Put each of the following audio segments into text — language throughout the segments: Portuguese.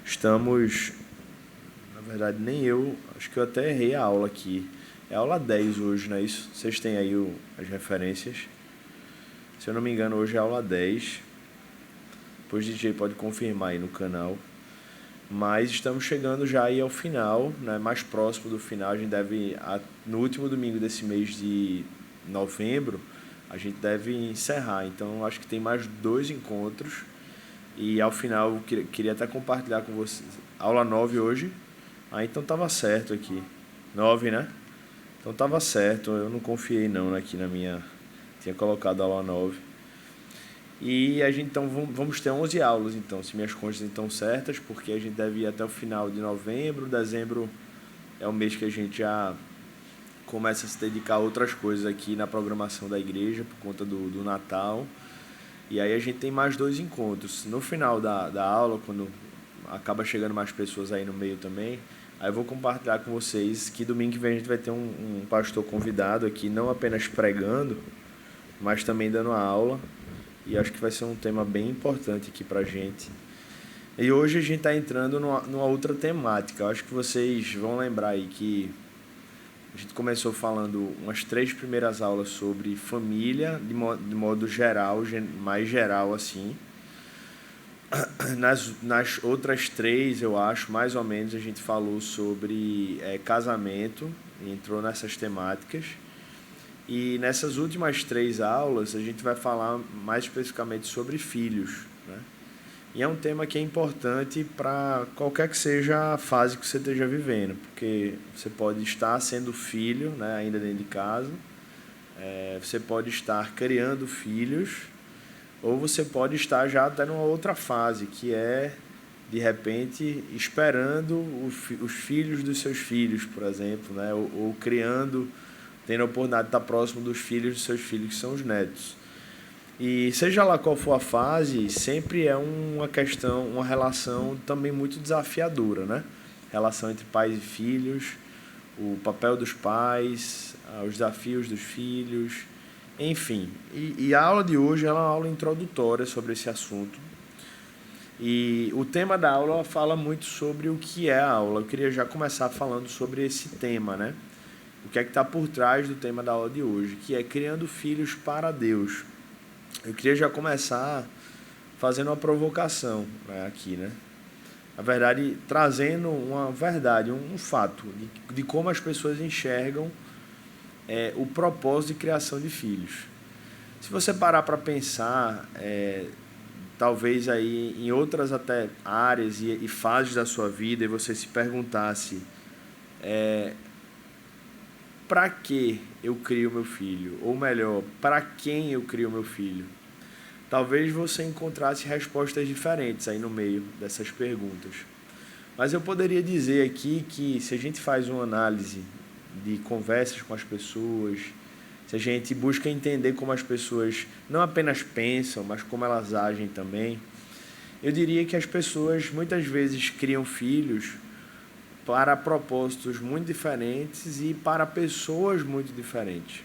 Estamos, na verdade, nem eu, acho que eu até errei a aula aqui. É aula 10 hoje, não é isso? Vocês têm aí as referências. Se eu não me engano, hoje é aula 10. Depois o DJ pode confirmar aí no canal. Mas estamos chegando já aí ao final, né? Mais próximo do final. A gente deve, no último domingo desse mês de novembro, a gente deve encerrar. Então, acho que tem mais 2 encontros. E ao final, eu queria até compartilhar com vocês. Aula 9 hoje. Então estava certo aqui. 9, né? Então estava certo. Eu não confiei não aqui na minha... Tinha colocado aula 9. E a gente então vamos ter 11 aulas, então, se minhas contas estão certas, porque a gente deve ir até o final de novembro. Dezembro é o mês que a gente já começa a se dedicar a outras coisas aqui na programação da igreja, por conta do Natal. E aí a gente tem mais 2 encontros. No final da aula, quando acaba chegando mais pessoas aí no meio também, aí eu vou compartilhar com vocês que domingo que vem a gente vai ter um pastor convidado aqui, não apenas pregando, mas também dando a aula. E acho que vai ser um tema bem importante aqui pra gente. E hoje a gente está entrando numa outra temática. Eu acho que vocês vão lembrar aí que a gente começou falando umas 3 primeiras aulas sobre família, de modo geral, mais geral assim. Nas outras 3, eu acho, mais ou menos, a gente falou sobre casamento, entrou nessas temáticas. E nessas últimas 3 aulas, a gente vai falar mais especificamente sobre filhos, né? E é um tema que é importante para qualquer que seja a fase que você esteja vivendo, porque você pode estar sendo filho, né, ainda dentro de casa, você pode estar criando filhos, ou você pode estar já até numa outra fase, que é, de repente, esperando os filhos dos seus filhos, por exemplo, né, ou criando, tendo a oportunidade de estar próximo dos filhos dos seus filhos, que são os netos. E seja lá qual for a fase, sempre é uma questão, uma relação também muito desafiadora, né? Relação entre pais e filhos, o papel dos pais, os desafios dos filhos, enfim. E a aula de hoje é uma aula introdutória sobre esse assunto. E o tema da aula fala muito sobre o que é a aula. Eu queria já começar falando sobre esse tema, né? O que é que está por trás do tema da aula de hoje, que é criando filhos para Deus. Eu queria já começar fazendo uma provocação, né, aqui, né? Na verdade, trazendo uma verdade, um fato de como as pessoas enxergam o propósito de criação de filhos. Se você parar para pensar, talvez aí em outras até áreas e fases da sua vida, e você se perguntasse para que eu crio meu filho? Ou melhor, para quem eu crio meu filho? Talvez você encontrasse respostas diferentes aí no meio dessas perguntas. Mas eu poderia dizer aqui que se a gente faz uma análise de conversas com as pessoas, se a gente busca entender como as pessoas não apenas pensam, mas como elas agem também, eu diria que as pessoas muitas vezes criam filhos para propósitos muito diferentes e para pessoas muito diferentes.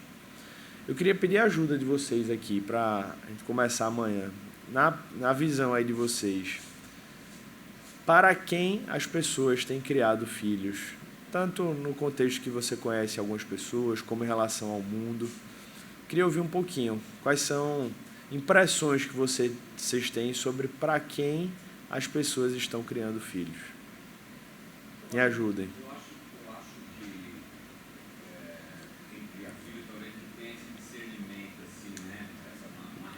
Eu queria pedir a ajuda de vocês aqui para a gente começar amanhã. Na visão aí de vocês, para quem as pessoas têm criado filhos? Tanto no contexto que você conhece algumas pessoas, como em relação ao mundo. Queria ouvir um pouquinho. Quais são impressões que vocês têm sobre para quem as pessoas estão criando filhos? Me ajudem. Eu acho que quem cria filho talvez não tenha esse discernimento assim, né?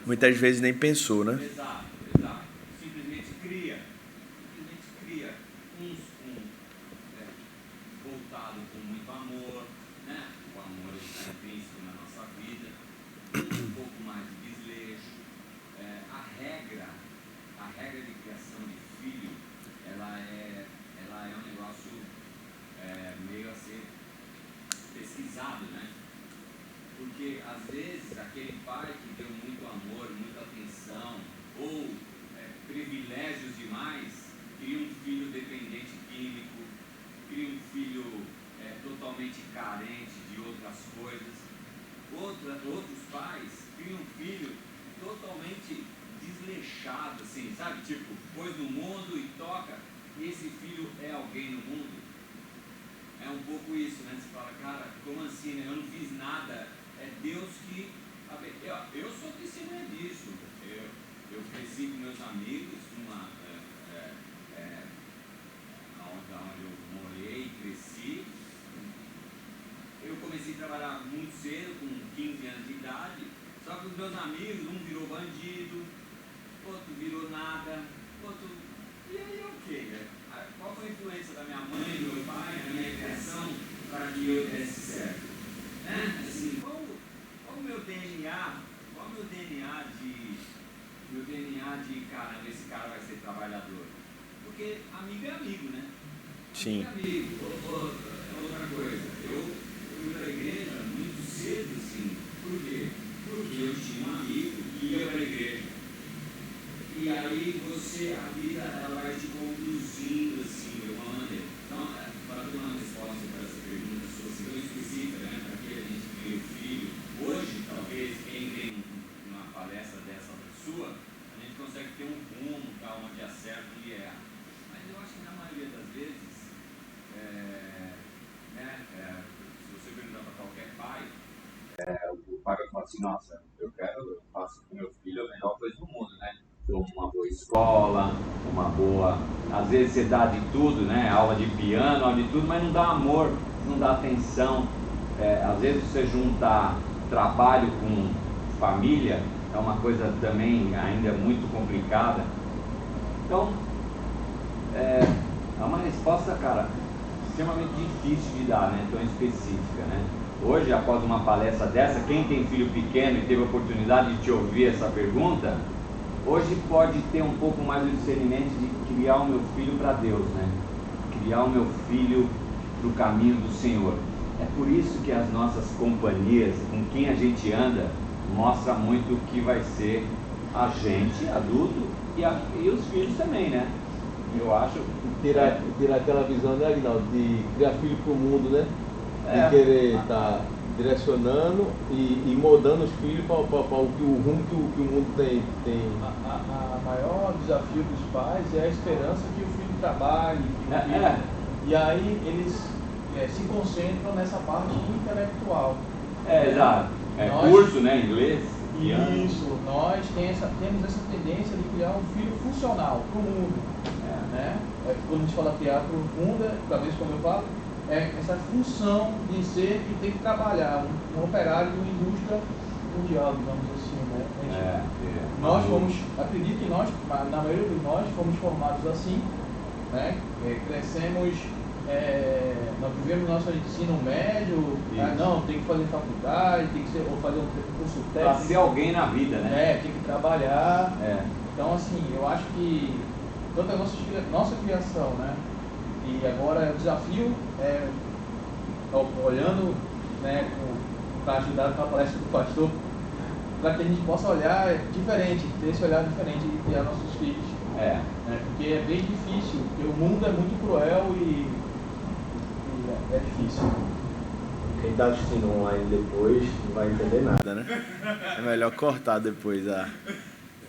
Muitas vezes nem pensou, né? Exato. Simplesmente cria. Uns voltado com muito amor, né? O amor está intrínseco na nossa vida. Um pouco mais de desleixo. A regra de criação de filho, ela é um negócio meio a ser pesquisado, né? Porque às vezes aquele pai que deu muito amor, muita atenção ou privilégios demais, cria um filho dependente químico, cria um filho totalmente carente de outras coisas. Outros pais criam um filho totalmente desleixado, assim, sabe? Tipo, pôs no mundo e toca. esse filho é alguém no mundo? É um pouco isso, né? Você fala, cara, como assim, né? Eu não fiz nada, é Deus que... Eu sou testemunha disso. Eu cresci com meus amigos, onde eu morei, cresci. Eu comecei a trabalhar muito cedo, com 15 anos de idade, só que os meus amigos, um virou bandido, outro virou nada, outro... E aí o quê? Qual foi a influência da minha mãe, do meu pai, da minha criação, para que eu desse certo? Né? Assim, qual o meu DNA? Qual o meu DNA de caramba, esse cara vai ser trabalhador? Porque amigo é amigo, né? Sim. Amigo, outra coisa, eu fui para a igreja muito cedo, assim. Por quê? Porque eu tinha um amigo que ia para a igreja. E aí a vida, ela vai te conduzindo, assim, de uma maneira. Então, para ter uma resposta para essa pergunta sua, assim, tão específica, né? Para que a gente crie o filho. Hoje, talvez, quem vem numa palestra dessa sua, a gente consegue ter um rumo para onde é certo e onde erra. Mas eu acho que na maioria das vezes, se você perguntar para qualquer pai, o pai vai falar assim, nossa, eu faço com meu filho a melhor coisa do mundo, né? Dou uma boa escola, uma boa... Às vezes você dá de tudo, né? Aula de piano, aula de tudo, mas não dá amor, não dá atenção. Às vezes você juntar trabalho com família é uma coisa também ainda muito complicada. Então, é uma resposta, cara, extremamente difícil de dar, né? Tão específica, né? Hoje, após uma palestra dessa, quem tem filho pequeno e teve a oportunidade de te ouvir essa pergunta, hoje pode ter um pouco mais o discernimento de criar o meu filho para Deus, né? Criar o meu filho para o caminho do Senhor. É por isso que as nossas companhias, com quem a gente anda, mostra muito o que vai ser a gente, adulto, e os filhos também, né? Eu acho... Ter aquela visão, né, Aguinaldo, de criar filho para o mundo, né? De querer estar direcionando e moldando os filhos para o rumo que o mundo tem. A maior desafio dos pais é a esperança que o filho trabalhe, e aí eles se concentram nessa parte intelectual. Exato. Curso, né, inglês. Isso, nós temos essa tendência de criar um filho funcional para o mundo. Né? Quando a gente fala criar profunda, talvez como eu falo, essa função de ser e ter que trabalhar, um operário de uma indústria mundial, digamos assim, né? Nós fomos, acredito que nós, na maioria de nós, fomos formados assim, né? Crescemos, nós vivemos nosso ensino médio, não, tem que fazer faculdade, tem que ser, ou fazer um curso técnico. Para ser alguém na vida, né? Tem que trabalhar. Então, assim, eu acho que toda a nossa criação, né? E agora o desafio olhando, né, para ajudar com a palestra do pastor, para que a gente possa olhar diferente, ter esse olhar diferente de criar nossos filhos. Né, porque é bem difícil, porque o mundo é muito cruel e é difícil. Quem está assistindo online depois não vai entender nada, né? É melhor cortar depois.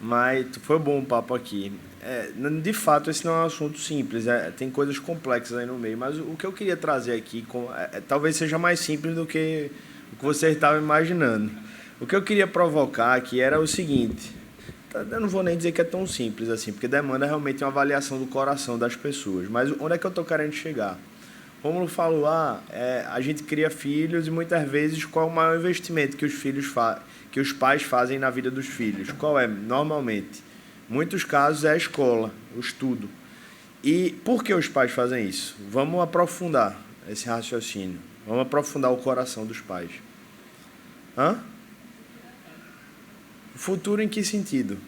Mas foi bom o papo aqui. De fato, esse não é um assunto simples, tem coisas complexas aí no meio, mas o que eu queria trazer aqui talvez seja mais simples do que o que você estava imaginando. O que eu queria provocar aqui era o seguinte: eu não vou nem dizer que é tão simples assim, porque demanda realmente uma avaliação do coração das pessoas, mas onde é que eu estou querendo chegar? Rômulo falou, a gente cria filhos e muitas vezes qual é o maior investimento que os pais fazem na vida dos filhos? Qual é? Normalmente, muitos casos é a escola, o estudo. E por que os pais fazem isso? Vamos aprofundar esse raciocínio. Vamos aprofundar o coração dos pais. O futuro em que sentido?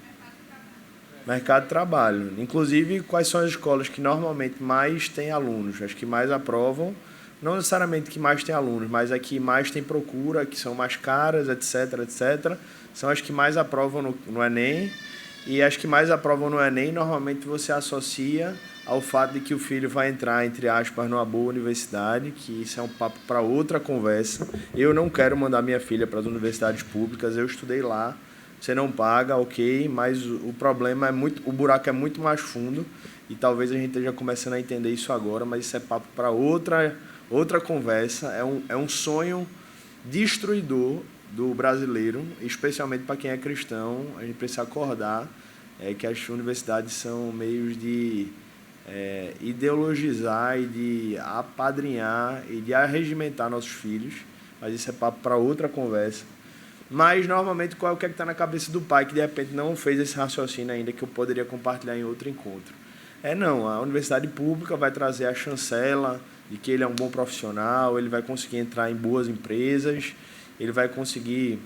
Mercado de trabalho. Inclusive, quais são as escolas que normalmente mais têm alunos? As que mais aprovam, não necessariamente que mais têm alunos, mas as que mais têm procura, que são mais caras, etc, etc. São as que mais aprovam no Enem. E as que mais aprovam no Enem, normalmente você associa ao fato de que o filho vai entrar, entre aspas, numa boa universidade, que isso é um papo para outra conversa. Eu não quero mandar minha filha para as universidades públicas, eu estudei lá. Você não paga, ok, mas o problema o buraco é muito mais fundo e talvez a gente esteja começando a entender isso agora, mas isso é papo para outra conversa. É um sonho destruidor do brasileiro, especialmente para quem é cristão. A gente precisa acordar que as universidades são meios de ideologizar e de apadrinhar e de arregimentar nossos filhos, mas isso é papo para outra conversa. Mas, normalmente, qual é o que está na cabeça do pai que, de repente, não fez esse raciocínio ainda, que eu poderia compartilhar em outro encontro? Não, a universidade pública vai trazer a chancela de que ele é um bom profissional, ele vai conseguir entrar em boas empresas, ele vai conseguir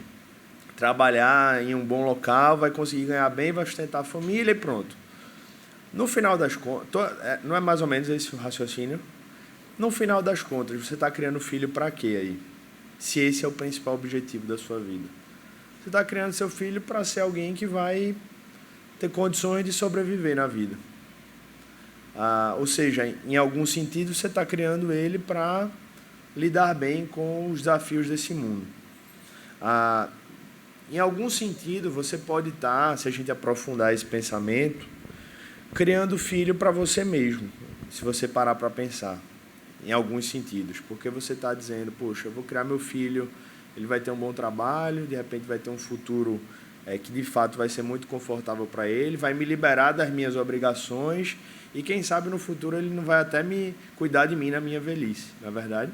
trabalhar em um bom local, vai conseguir ganhar bem, vai sustentar a família e pronto. No final das contas, não é mais ou menos esse o raciocínio? No final das contas, você está criando filho para quê aí? Se esse é o principal objetivo da sua vida. Você está criando seu filho para ser alguém que vai ter condições de sobreviver na vida. Ou seja, em algum sentido, você está criando ele para lidar bem com os desafios desse mundo. Em algum sentido, você pode estar, se a gente aprofundar esse pensamento, criando filho para você mesmo, se você parar para pensar, em alguns sentidos. Porque você está dizendo, poxa, eu vou criar meu filho, ele vai ter um bom trabalho, de repente vai ter um futuro que de fato vai ser muito confortável para ele, vai me liberar das minhas obrigações e quem sabe no futuro ele não vai até me cuidar de mim na minha velhice, não é verdade?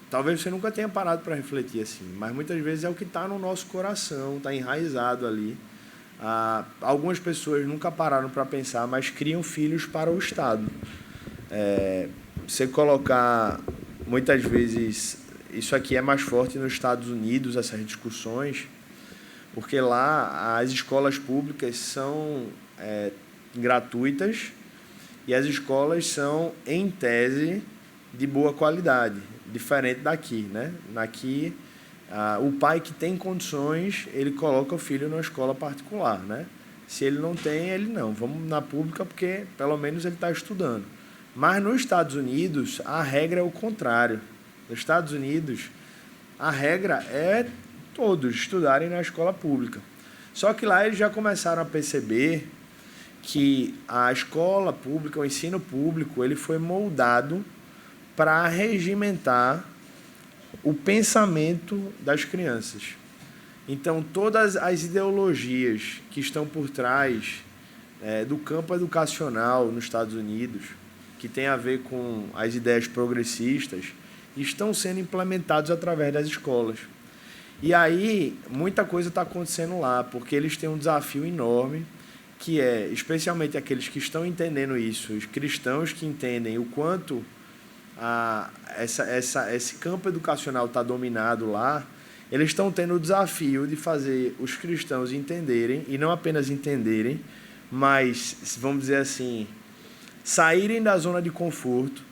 Talvez você nunca tenha parado para refletir assim, mas muitas vezes é o que está no nosso coração, está enraizado ali. Algumas pessoas nunca pararam para pensar, mas criam filhos para o Estado. Você colocar, muitas vezes, isso aqui é mais forte nos Estados Unidos, essas discussões, porque lá as escolas públicas são gratuitas e as escolas são, em tese, de boa qualidade, diferente daqui, né? Aqui, o pai que tem condições, ele coloca o filho numa escola particular, né? Se ele não tem, ele não. Vamos na pública porque, pelo menos, ele está estudando. Mas nos Estados Unidos, a regra é o contrário. Nos Estados Unidos, a regra é todos estudarem na escola pública. Só que lá eles já começaram a perceber que a escola pública, o ensino público, ele foi moldado para regimentar o pensamento das crianças. Então, todas as ideologias que estão por trás do campo educacional nos Estados Unidos, que tem a ver com as ideias progressistas, estão sendo implementados através das escolas. E aí, muita coisa está acontecendo lá, porque eles têm um desafio enorme, que é, especialmente aqueles que estão entendendo isso, os cristãos que entendem o quanto esse campo educacional está dominado lá, eles estão tendo o desafio de fazer os cristãos entenderem, e não apenas entenderem, mas, vamos dizer assim, saírem da zona de conforto,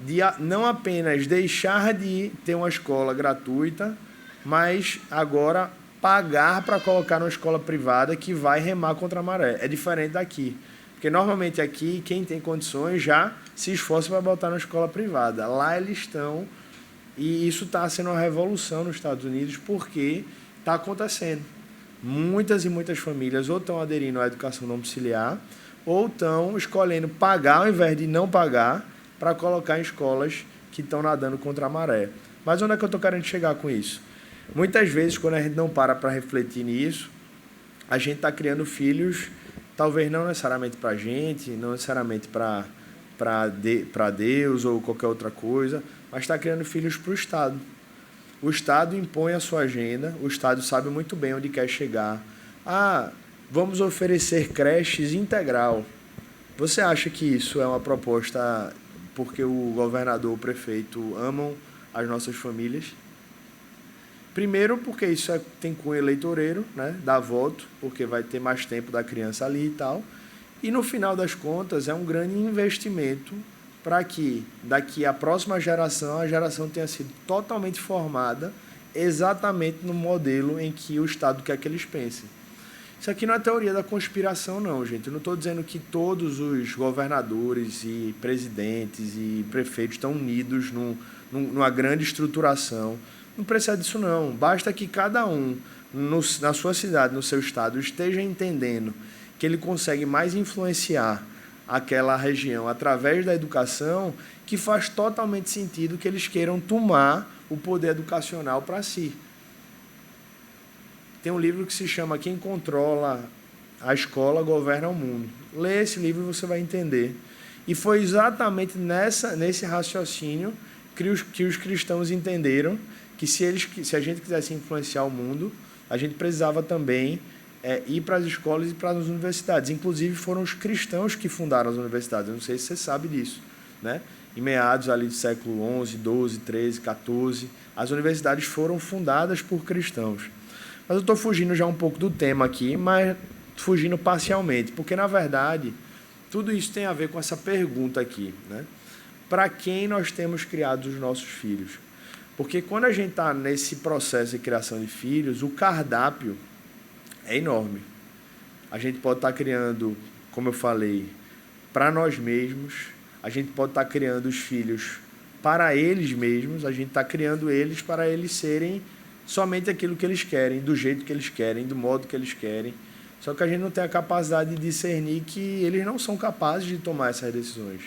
de não apenas deixar de ter uma escola gratuita, mas agora pagar para colocar numa escola privada que vai remar contra a maré. É diferente daqui. Porque normalmente aqui, quem tem condições já se esforça para botar na escola privada. Lá eles estão, e isso está sendo uma revolução nos Estados Unidos, porque está acontecendo. Muitas e muitas famílias ou estão aderindo à educação domiciliar, ou estão escolhendo pagar ao invés de não pagar para colocar em escolas que estão nadando contra a maré. Mas onde é que eu estou querendo chegar com isso? Muitas vezes, quando a gente não para refletir nisso, a gente está criando filhos, talvez não necessariamente para a gente, não necessariamente para Deus ou qualquer outra coisa, mas está criando filhos para o Estado. O Estado impõe a sua agenda, o Estado sabe muito bem onde quer chegar. Vamos oferecer creches integral. Você acha que isso é uma proposta porque o governador, o prefeito amam as nossas famílias? Primeiro, porque isso tem cunho eleitoreiro, né? Dá voto, porque vai ter mais tempo da criança ali e tal. E, no final das contas, é um grande investimento para que, daqui à próxima geração, a geração tenha sido totalmente formada exatamente no modelo em que o Estado quer que eles pensem. Isso aqui não é teoria da conspiração, não, gente. Eu não estou dizendo que todos os governadores e presidentes e prefeitos estão unidos numa grande estruturação. Não precisa disso, não. Basta que cada um, na sua cidade, no seu estado, esteja entendendo que ele consegue mais influenciar aquela região através da educação, que faz totalmente sentido que eles queiram tomar o poder educacional para si. Tem um livro que se chama Quem Controla a Escola Governa o Mundo. Lê esse livro e você vai entender. E foi exatamente nesse raciocínio que os cristãos entenderam que se a gente quisesse influenciar o mundo, a gente precisava também ir para as escolas e para as universidades. Inclusive, foram os cristãos que fundaram as universidades. Eu não sei se você sabe disso, né? Em meados ali do século XI, XII, XIII, XIV, as universidades foram fundadas por cristãos. Mas eu estou fugindo já um pouco do tema aqui, mas fugindo parcialmente, porque, na verdade, tudo isso tem a ver com essa pergunta aqui, né? Para quem nós temos criado os nossos filhos? Porque quando a gente está nesse processo de criação de filhos, o cardápio é enorme. A gente pode estar criando, como eu falei, para nós mesmos, a gente pode estar criando os filhos para eles mesmos, a gente está criando eles para eles serem somente aquilo que eles querem, do jeito que eles querem, do modo que eles querem. Só que a gente não tem a capacidade de discernir que eles não são capazes de tomar essas decisões.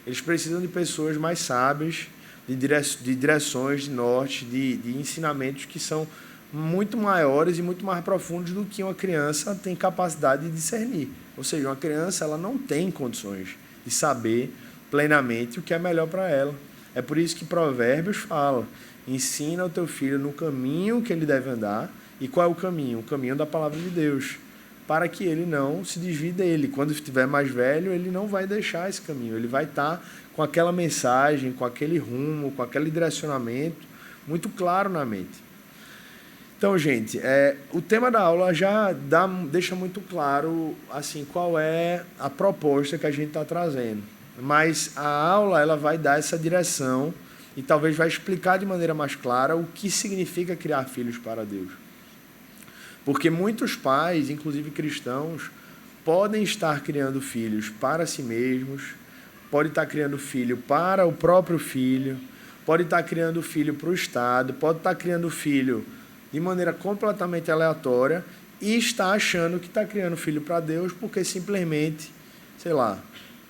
Eles precisam de pessoas mais sábias, de direções, de norte, de ensinamentos que são muito maiores e muito mais profundos do que uma criança tem capacidade de discernir. Ou seja, uma criança ela não tem condições de saber plenamente o que é melhor para ela. É por isso que Provérbios fala: ensina o teu filho no caminho que ele deve andar. E qual é o caminho? O caminho da palavra de Deus, para que ele não se desvie dele. Quando estiver mais velho, ele não vai deixar esse caminho. Ele vai estar com aquela mensagem, com aquele rumo, com aquele direcionamento muito claro na mente. Então, gente, o tema da aula já deixa muito claro assim, qual é a proposta que a gente está trazendo. Mas a aula ela vai dar essa direção e talvez vai explicar de maneira mais clara o que significa criar filhos para Deus. Porque muitos pais, inclusive cristãos, podem estar criando filhos para si mesmos, podem estar criando filho para o próprio filho, podem estar criando filho para o Estado, podem estar criando filho de maneira completamente aleatória e está achando que está criando filho para Deus porque simplesmente, sei lá,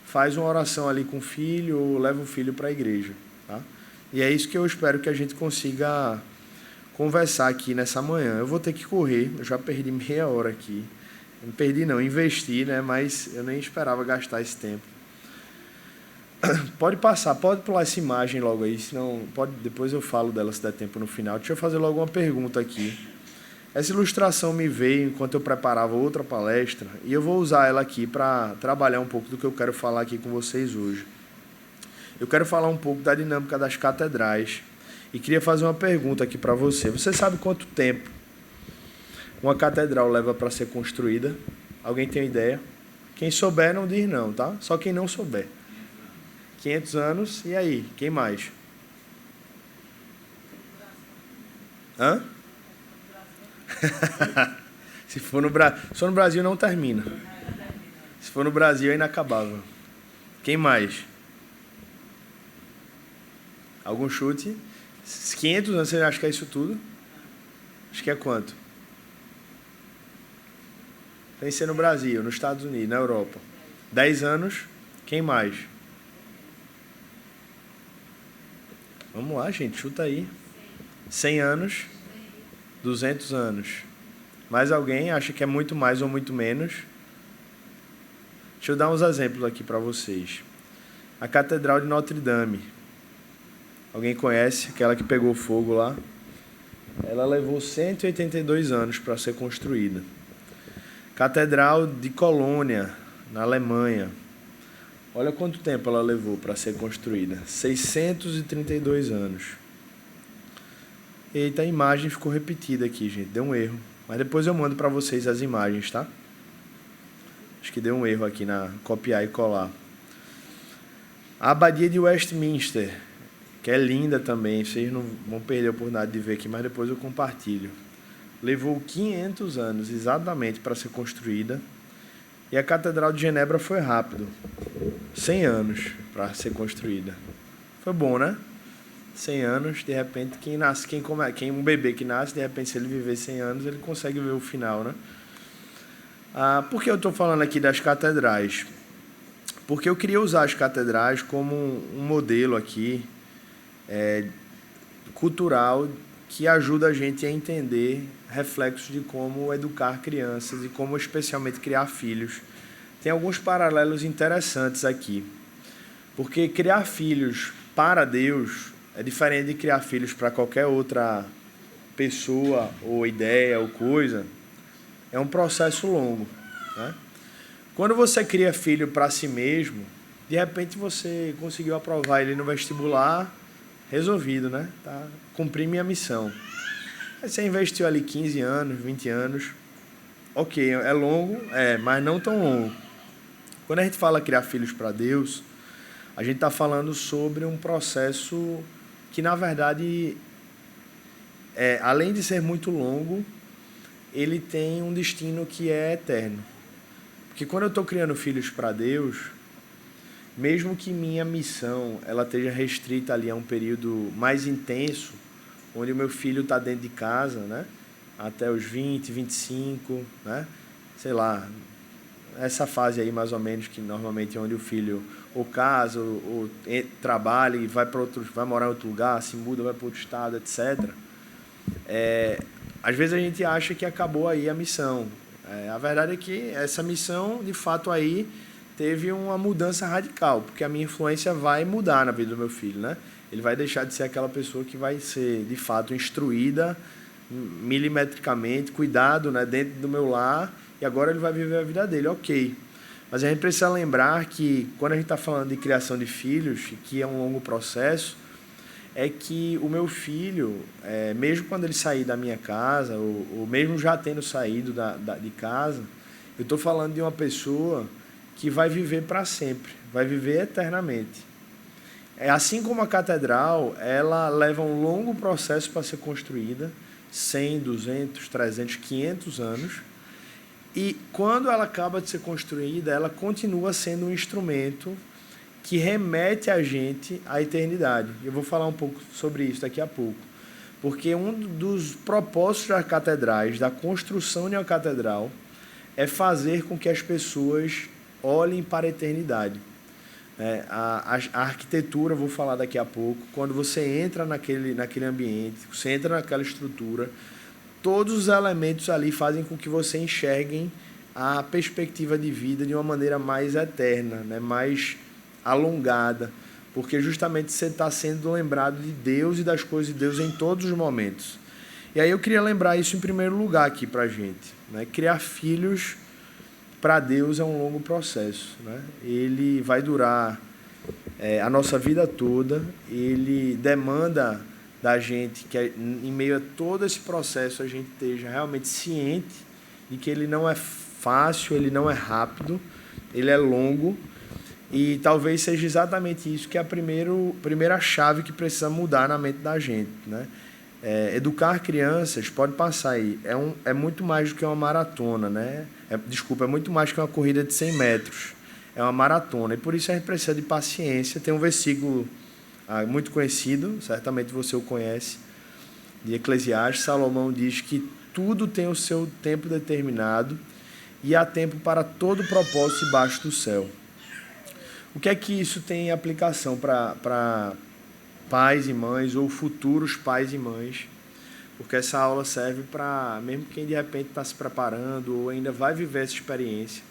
faz uma oração ali com o filho ou leva o filho para a igreja. Tá? E é isso que eu espero que a gente consiga conversar aqui nessa manhã. Eu vou ter que correr, eu já perdi meia hora aqui. Não perdi não, investi, né? Mas eu nem esperava gastar esse tempo. Pode passar, pode pular essa imagem logo aí, senão depois eu falo dela se der tempo no final. Deixa eu fazer logo uma pergunta aqui. Essa ilustração me veio enquanto eu preparava outra palestra e eu vou usar ela aqui para trabalhar um pouco do que eu quero falar aqui com vocês hoje. Eu quero falar um pouco da dinâmica das catedrais e queria fazer uma pergunta aqui para você. Você sabe quanto tempo uma catedral leva para ser construída? Alguém tem ideia? Quem souber não diz não, tá? Só quem não souber. 500 anos, e aí? Quem mais? Hã? Se for no Brasil não termina. Se for no Brasil é inacabável. Quem mais? Algum chute? 500 anos, você acha que é isso tudo? Acho que é quanto? Tem que ser no Brasil, nos Estados Unidos, na Europa. 10 anos, quem mais? Vamos lá, gente, chuta aí. 100 anos, 200 anos. Mais alguém acha que é muito mais ou muito menos? Deixa eu dar uns exemplos aqui para vocês. A Catedral de Notre Dame. Alguém conhece? Aquela que pegou fogo lá? Ela levou 182 anos para ser construída. Catedral de Colônia, na Alemanha. Olha quanto tempo ela levou para ser construída. 632 anos. Eita, a imagem ficou repetida aqui, gente. Deu um erro. Mas depois eu mando para vocês as imagens, tá? Acho que deu um erro aqui na copiar e colar. A Abadia de Westminster, que é linda também. Vocês não vão perder a oportunidade de ver aqui, mas depois eu compartilho. Levou 500 anos exatamente para ser construída. E a Catedral de Genebra foi rápido. 100 anos para ser construída. Foi bom, né? 100 anos, de repente, um bebê que nasce, de repente, se ele viver 100 anos, ele consegue ver o final, né? Por que eu estou falando aqui das catedrais? Porque eu queria usar as catedrais como um modelo aqui cultural que ajuda a gente a entender reflexos de como educar crianças e como especialmente criar filhos. Tem alguns paralelos interessantes aqui, porque criar filhos para Deus é diferente de criar filhos para qualquer outra pessoa ou ideia ou coisa. É um processo longo, né? Quando você cria filho para si mesmo, de repente você conseguiu aprovar ele no vestibular, resolvido, né? Tá, cumpri minha missão. Aí você investiu ali 15 anos, 20 anos. Ok, é longo, mas não tão longo. Quando a gente fala criar filhos para Deus, a gente está falando sobre um processo que, na verdade, além de ser muito longo, ele tem um destino que é eterno. Porque quando eu estou criando filhos para Deus, mesmo que minha missão ela esteja restrita ali a um período mais intenso, onde o meu filho está dentro de casa, né, até os 20, 25, né, sei lá, essa fase aí mais ou menos, que normalmente é onde o filho ou casa, ou trabalha e vai morar em outro lugar, se muda, vai para outro estado, etc. Às vezes a gente acha que acabou aí a missão. A verdade é que essa missão, de fato, aí teve uma mudança radical, porque a minha influência vai mudar na vida do meu filho, né? Ele vai deixar de ser aquela pessoa que vai ser, de fato, instruída milimetricamente, cuidado, né, dentro do meu lar, e agora ele vai viver a vida dele, ok. Mas a gente precisa lembrar que, quando a gente está falando de criação de filhos, que é um longo processo, é que o meu filho, mesmo quando ele sair da minha casa, ou mesmo já tendo saído de casa, eu estou falando de uma pessoa que vai viver para sempre, vai viver eternamente. Assim como a catedral, ela leva um longo processo para ser construída, 100, 200, 300, 500 anos, e quando ela acaba de ser construída, ela continua sendo um instrumento que remete a gente à eternidade. Eu vou falar um pouco sobre isso daqui a pouco. Porque um dos propósitos das catedrais, da construção de uma catedral, é fazer com que as pessoas olhem para a eternidade. A arquitetura, vou falar daqui a pouco, quando você entra naquele ambiente, você entra naquela estrutura, todos os elementos ali fazem com que você enxergue a perspectiva de vida de uma maneira mais eterna, né? Mais alongada, porque justamente você está sendo lembrado de Deus e das coisas de Deus em todos os momentos. E aí eu queria lembrar isso em primeiro lugar aqui para a gente, né? Criar filhos para Deus é um longo processo, né? Ele vai durar a nossa vida toda, ele demanda da gente que em meio a todo esse processo a gente esteja realmente ciente de que ele não é fácil, ele não é rápido, ele é longo. E talvez seja exatamente isso que é a primeira chave que precisa mudar na mente da gente, né? Educar crianças, pode passar aí, é muito mais do que uma maratona, né? É muito mais que uma corrida de 100 metros. É uma maratona. E por isso a gente precisa de paciência. Tem um versículo muito conhecido, certamente você o conhece, de Eclesiastes. Salomão diz que tudo tem o seu tempo determinado e há tempo para todo propósito debaixo do céu. O que é que isso tem aplicação para pais e mães ou futuros pais e mães? Porque essa aula serve para, mesmo quem de repente está se preparando ou ainda vai viver essa experiência,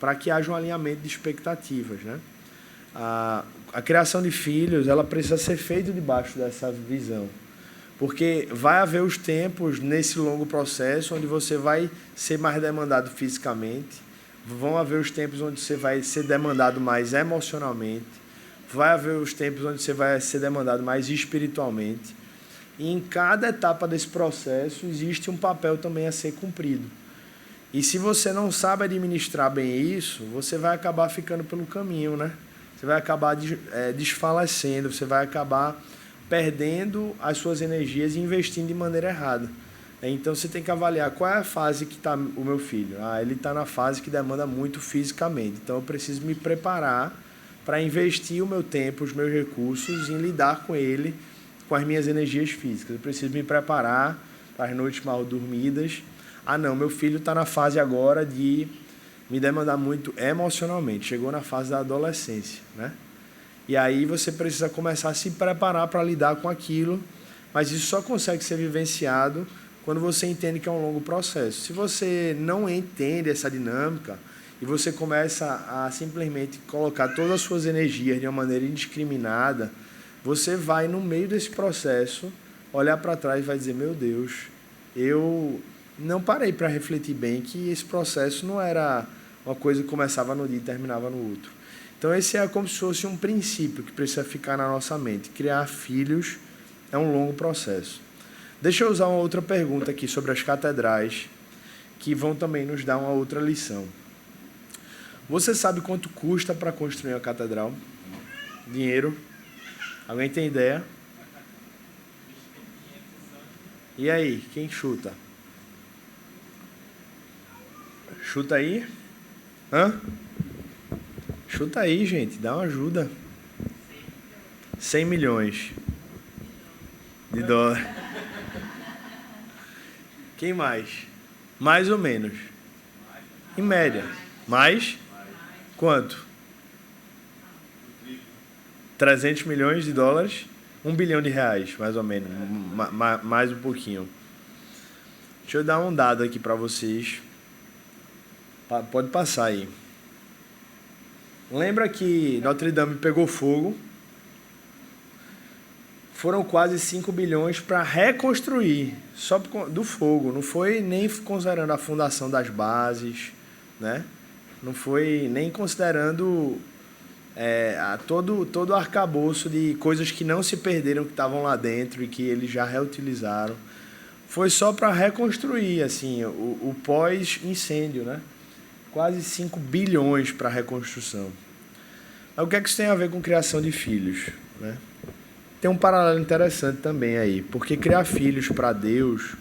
para que haja um alinhamento de expectativas, né? A criação de filhos, ela precisa ser feita debaixo dessa visão. Porque vai haver os tempos nesse longo processo onde você vai ser mais demandado fisicamente, vão haver os tempos onde você vai ser demandado mais emocionalmente, vai haver os tempos onde você vai ser demandado mais espiritualmente. E em cada etapa desse processo existe um papel também a ser cumprido. E se você não sabe administrar bem isso, você vai acabar ficando pelo caminho, né? Você vai acabar desfalecendo, você vai acabar perdendo as suas energias e investindo de maneira errada. Então você tem que avaliar qual é a fase que está o meu filho. Ele está na fase que demanda muito fisicamente. Então eu preciso me preparar para investir o meu tempo, os meus recursos em lidar com ele, com as minhas energias físicas. Eu preciso me preparar para as noites mal dormidas. Ah, não, meu filho está na fase agora de me demandar muito emocionalmente. Chegou na fase da adolescência, né? E aí você precisa começar a se preparar para lidar com aquilo, mas isso só consegue ser vivenciado quando você entende que é um longo processo. Se você não entende essa dinâmica e você começa a simplesmente colocar todas as suas energias de uma maneira indiscriminada, você vai, no meio desse processo, olhar para trás e vai dizer, meu Deus, eu não parei para refletir bem que esse processo não era uma coisa que começava no dia e terminava no outro. Então esse é como se fosse um princípio que precisa ficar na nossa mente. Criar filhos é um longo processo. Deixa eu usar uma outra pergunta aqui sobre as catedrais, que vão também nos dar uma outra lição. Você sabe quanto custa para construir uma catedral? Dinheiro? Alguém tem ideia? E aí, quem chuta? Chuta aí? Hã? Chuta aí, gente, dá uma ajuda. 100 milhões de dólares. Quem mais? Mais ou menos. Em média. Mais? Quanto? 300 milhões de dólares? 1 bilhão de reais, mais ou menos. Mais um pouquinho. Deixa eu dar um dado aqui para vocês. Pode passar aí. Lembra que Notre Dame pegou fogo? Foram quase 5 bilhões para reconstruir, só do fogo. Não foi nem considerando a fundação das bases, né? Não foi nem considerando todo o arcabouço de coisas que não se perderam, que estavam lá dentro e que eles já reutilizaram. Foi só para reconstruir assim, o pós-incêndio, né? Quase 5 bilhões para a reconstrução. Mas o que é que isso tem a ver com criação de filhos, né? Tem um paralelo interessante também aí, porque criar filhos para Deus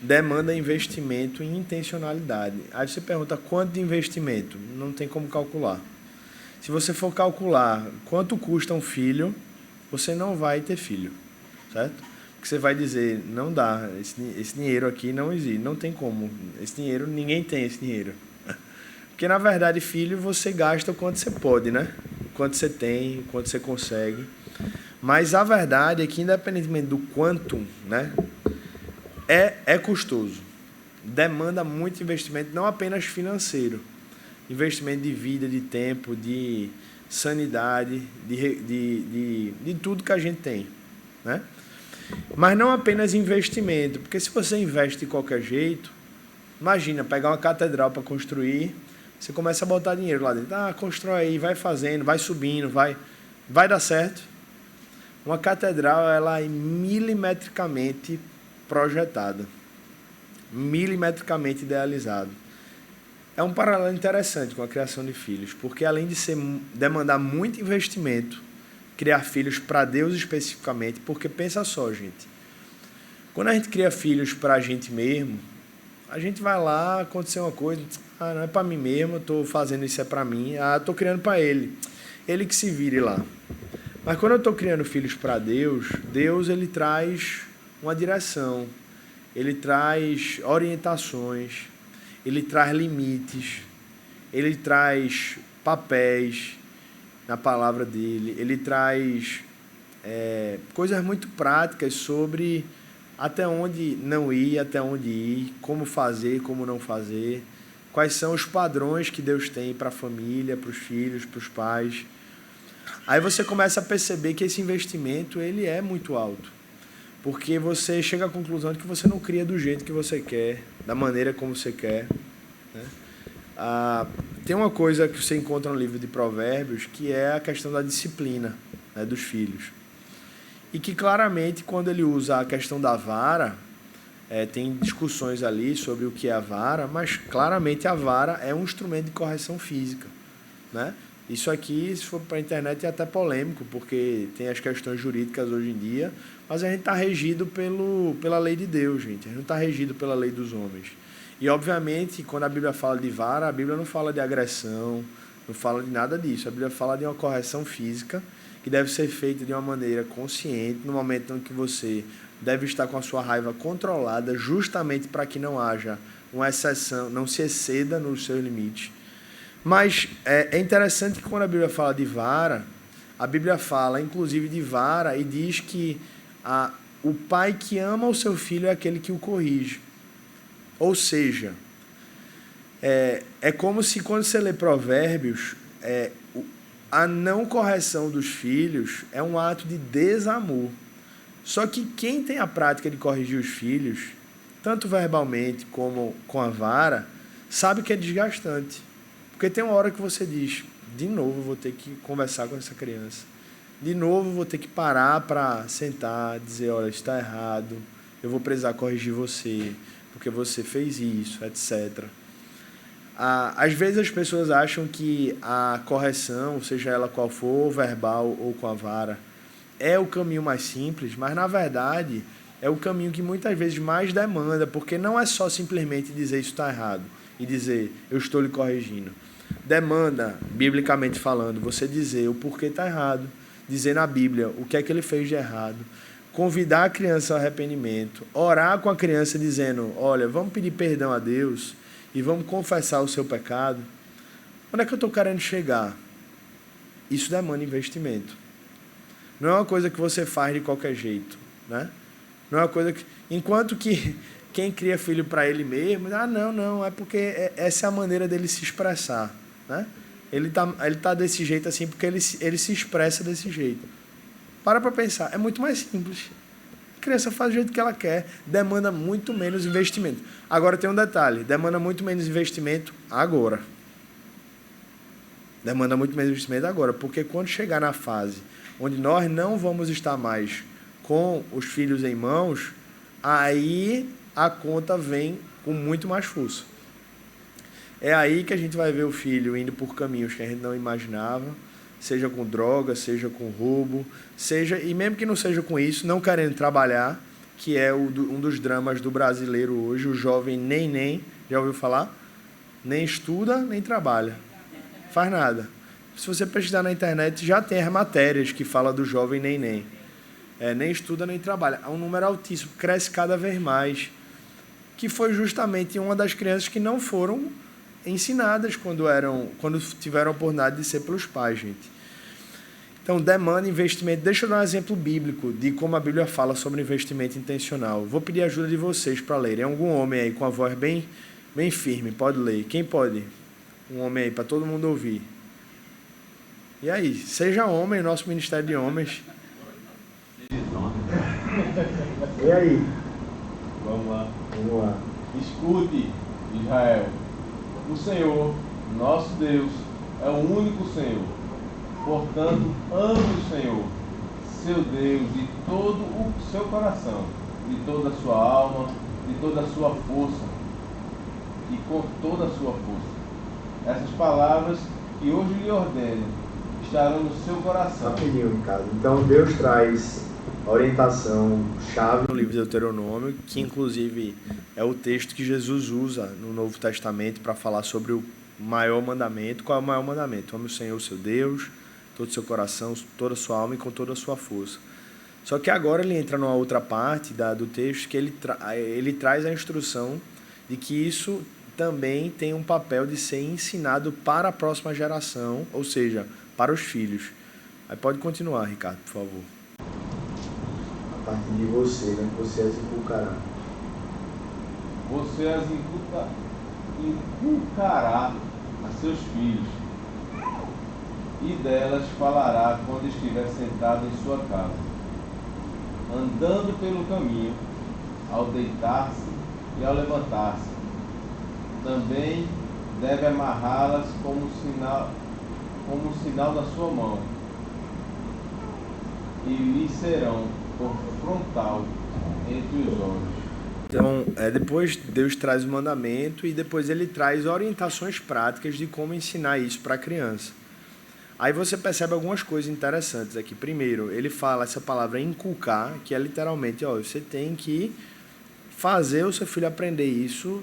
demanda investimento e intencionalidade. Aí você pergunta, quanto de investimento? Não tem como calcular. Se você for calcular quanto custa um filho, você não vai ter filho, certo? Porque você vai dizer, não dá, esse dinheiro aqui não existe, não tem como. Esse dinheiro, ninguém tem esse dinheiro. Porque, na verdade, filho, você gasta o quanto você pode, né? O quanto você tem, o quanto você consegue. Mas a verdade é que, independentemente do quanto, né, é custoso. Demanda muito investimento, não apenas financeiro. Investimento de vida, de tempo, de sanidade, de tudo que a gente tem, né? Mas não apenas investimento, porque se você investe de qualquer jeito, imagina, pegar uma catedral para construir, você começa a botar dinheiro lá dentro. Ah, constrói aí, vai fazendo, vai subindo, vai dar certo. Uma catedral, ela é milimetricamente projetada, milimetricamente idealizada. É um paralelo interessante com a criação de filhos, porque além de demandar muito investimento, criar filhos para Deus especificamente, porque pensa só, gente, quando a gente cria filhos para a gente mesmo, a gente vai lá, aconteceu uma coisa, não é para mim mesmo, eu estou fazendo isso é para mim, estou criando para ele que se vire lá. Mas quando eu estou criando filhos para Deus, ele traz uma direção, ele traz orientações, ele traz limites, ele traz papéis na palavra dele, ele traz coisas muito práticas sobre até onde não ir, até onde ir, como fazer, como não fazer, quais são os padrões que Deus tem para a família, para os filhos, para os pais. Aí você começa a perceber que esse investimento ele é muito alto, porque você chega à conclusão de que você não cria do jeito que você quer, da maneira como você quer, né? Tem uma coisa que você encontra no livro de Provérbios, que é a questão da disciplina, né, dos filhos. E que claramente, quando ele usa a questão da vara, tem discussões ali sobre o que é a vara, mas claramente a vara é um instrumento de correção física, né? Isso aqui, se for para a internet, é até polêmico, porque tem as questões jurídicas hoje em dia, mas a gente está regido pela lei de Deus, gente. A gente não está regido pela lei dos homens. E, obviamente, quando a Bíblia fala de vara, a Bíblia não fala de agressão, não fala de nada disso. A Bíblia fala de uma correção física que deve ser feita de uma maneira consciente, no momento em que você deve estar com a sua raiva controlada, justamente para que não haja uma exceção, não se exceda no seu limite. Mas é interessante que quando a Bíblia fala de vara, a Bíblia fala inclusive de vara e diz que o pai que ama o seu filho é aquele que o corrige. Ou seja, é como se quando você lê Provérbios, a não correção dos filhos é um ato de desamor. Só que quem tem a prática de corrigir os filhos, tanto verbalmente como com a vara, sabe que é desgastante. Porque tem uma hora que você diz, de novo vou ter que conversar com essa criança. De novo vou ter que parar para sentar, dizer, olha, isso está errado, eu vou precisar corrigir você, porque você fez isso, etc. Às vezes as pessoas acham que a correção, seja ela qual for, verbal ou com a vara, é o caminho mais simples, mas na verdade é o caminho que muitas vezes mais demanda, porque não é só simplesmente dizer isso está errado e dizer eu estou lhe corrigindo. Demanda, biblicamente falando, você dizer o porquê está errado, dizer na Bíblia o que é que ele fez de errado, convidar a criança ao arrependimento, orar com a criança dizendo, olha, vamos pedir perdão a Deus e vamos confessar o seu pecado. Onde é que eu estou querendo chegar? Isso demanda investimento. Não é uma coisa que você faz de qualquer jeito, né? Não é uma coisa que... Enquanto que quem cria filho para ele mesmo, não, é porque essa é a maneira dele se expressar, né? Ele tá desse jeito assim porque ele se expressa desse jeito. Para pensar, é muito mais simples. A criança faz do jeito que ela quer, demanda muito menos investimento. Agora tem um detalhe, demanda muito menos investimento agora. Demanda muito menos investimento agora, porque quando chegar na fase onde nós não vamos estar mais com os filhos em mãos, aí a conta vem com muito mais força. É aí que a gente vai ver o filho indo por caminhos que a gente não imaginava, seja com droga, seja com roubo, e mesmo que não seja com isso, não querendo trabalhar, que é um dos dramas do brasileiro hoje, o jovem nem, já ouviu falar? Nem estuda, nem trabalha. Faz nada. Se você pesquisar na internet, já tem as matérias que falam do jovem nem. Nem estuda, nem trabalha. É um número altíssimo, cresce cada vez mais. Que foi justamente uma das crianças que não foram ensinadas quando tiveram a oportunidade de ser pelos pais, gente. Então, demanda investimento. Deixa eu dar um exemplo bíblico de como a Bíblia fala sobre investimento intencional. Vou pedir a ajuda de vocês para lerem. Algum homem aí com a voz bem firme, pode ler. Quem pode? Um homem aí, para todo mundo ouvir. E aí, seja homem, nosso Ministério de Homens. E aí? Vamos lá. Vamos lá. Escute, Israel. O Senhor, nosso Deus, é o único Senhor. Portanto, ame o Senhor, seu Deus, de todo o seu coração, de toda a sua alma, de toda a sua força e com toda a sua força. Essas palavras que hoje lhe ordeno estarão no seu coração. Rapidinho, Ricardo. Então, Deus traz a orientação chave no livro de Deuteronômio, que inclusive é o texto que Jesus usa no Novo Testamento para falar sobre o maior mandamento. Qual é o maior mandamento? Ame o Senhor, seu Deus, todo o seu coração, toda a sua alma e com toda a sua força. Só que agora ele entra numa outra parte do texto que ele traz a instrução de que isso também tem um papel de ser ensinado para a próxima geração, ou seja, para os filhos. Aí pode continuar, Ricardo, por favor. A partir de você, né? Você as inculcará. Você as inculcará a seus filhos, e delas falará quando estiver sentado em sua casa, andando pelo caminho, ao deitar-se e ao levantar-se. Também deve amarrá-las como sinal da sua mão, e lhe serão por frontal entre os olhos. Então, depois Deus traz o mandamento e depois ele traz orientações práticas de como ensinar isso para a criança. Aí você percebe algumas coisas interessantes aqui. Primeiro, ele fala essa palavra inculcar, que é literalmente, você tem que fazer o seu filho aprender isso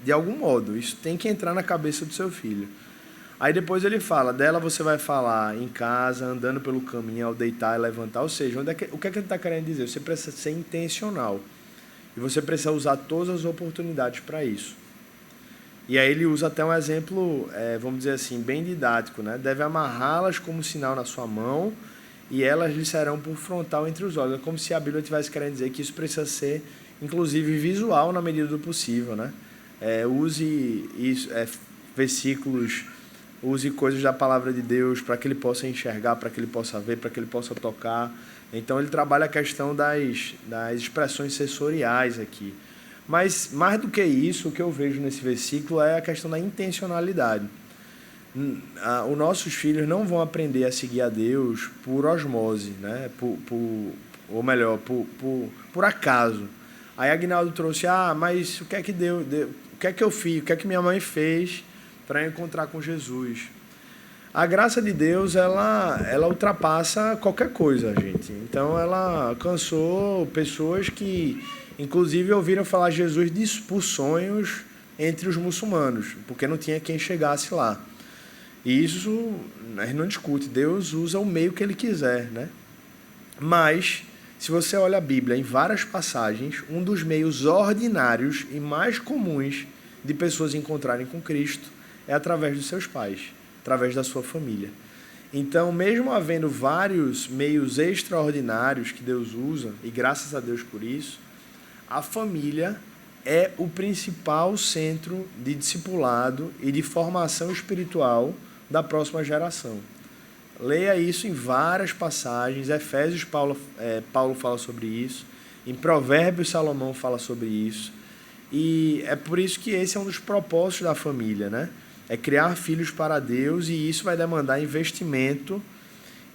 de algum modo. Isso tem que entrar na cabeça do seu filho. Aí depois ele fala, dela você vai falar em casa, andando pelo caminho, ao deitar e levantar. Ou seja, o que é que ele está querendo dizer? Você precisa ser intencional. E você precisa usar todas as oportunidades para isso. E aí ele usa até um exemplo, vamos dizer assim, bem didático, né? Deve amarrá-las como sinal na sua mão e elas lhe serão por frontal entre os olhos. É como se a Bíblia estivesse querendo dizer que isso precisa ser, inclusive, visual na medida do possível, né? Use isso, versículos, use coisas da palavra de Deus para que ele possa enxergar, para que ele possa ver, para que ele possa tocar. Então ele trabalha a questão das expressões sensoriais aqui. Mas mais do que isso, o que eu vejo nesse versículo é a questão da intencionalidade. Os nossos filhos não vão aprender a seguir a Deus por osmose, né? Ou melhor, por acaso. Aí Aguinaldo trouxe, mas o que é que o que é que eu fiz, o que é que minha mãe fez para encontrar com Jesus? A graça de Deus, ela ultrapassa qualquer coisa, gente. Então, ela alcançou pessoas que, inclusive, ouviram falar de Jesus por sonhos entre os muçulmanos, porque não tinha quem chegasse lá. E isso, a gente não discute. Deus usa o meio que Ele quiser, né? Mas, se você olha a Bíblia, em várias passagens, um dos meios ordinários e mais comuns de pessoas encontrarem com Cristo é através dos seus pais, através da sua família. Então, mesmo havendo vários meios extraordinários que Deus usa, e graças a Deus por isso, a família é o principal centro de discipulado e de formação espiritual da próxima geração. Leia isso em várias passagens. Efésios, Paulo fala sobre isso. Em Provérbios, Salomão fala sobre isso. E é por isso que esse é um dos propósitos da família, né? É criar filhos para Deus, e isso vai demandar investimento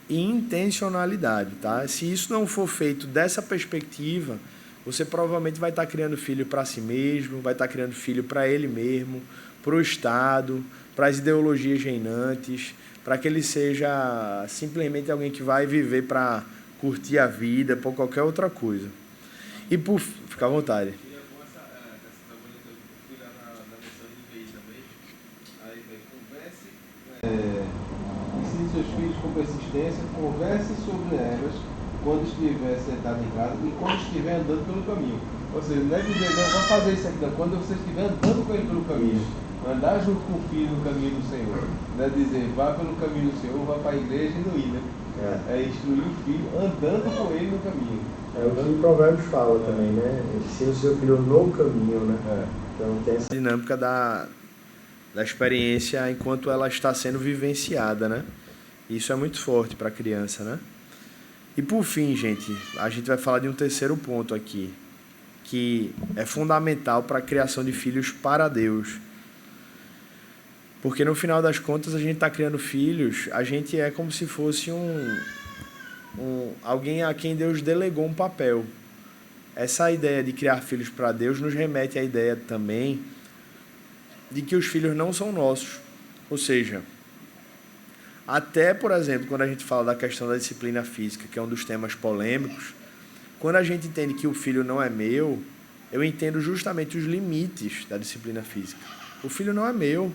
e intencionalidade, tá? Se isso não for feito dessa perspectiva, você provavelmente vai estar criando filho para si mesmo, vai estar criando filho para ele mesmo, para o Estado, para as ideologias reinantes, para que ele seja simplesmente alguém que vai viver para curtir a vida, por qualquer outra coisa. E fica à vontade. Ensine seus filhos com persistência, converse sobre elas quando estiver sentado em casa e quando estiver andando pelo caminho. Ou seja, não é dizer, não, vamos fazer isso aqui, não. Quando você estiver andando com ele pelo caminho, andar junto com o filho no caminho do Senhor. Não é dizer, vá pelo caminho do Senhor, vá para a igreja e não ir, né? É instruir o filho andando com ele no caminho. É o que o Provérbios fala também, né? Ensina o seu filho no caminho, né? Então tem essa dinâmica da experiência enquanto ela está sendo vivenciada, né? Isso é muito forte para a criança, né? E por fim, gente, a gente vai falar de um terceiro ponto aqui, que é fundamental para a criação de filhos para Deus. Porque no final das contas a gente está criando filhos, a gente é como se fosse alguém a quem Deus delegou um papel. Essa ideia de criar filhos para Deus nos remete à ideia também de que os filhos não são nossos. Ou seja, até, por exemplo, quando a gente fala da questão da disciplina física, que é um dos temas polêmicos, quando a gente entende que o filho não é meu, eu entendo justamente os limites da disciplina física. O filho não é meu.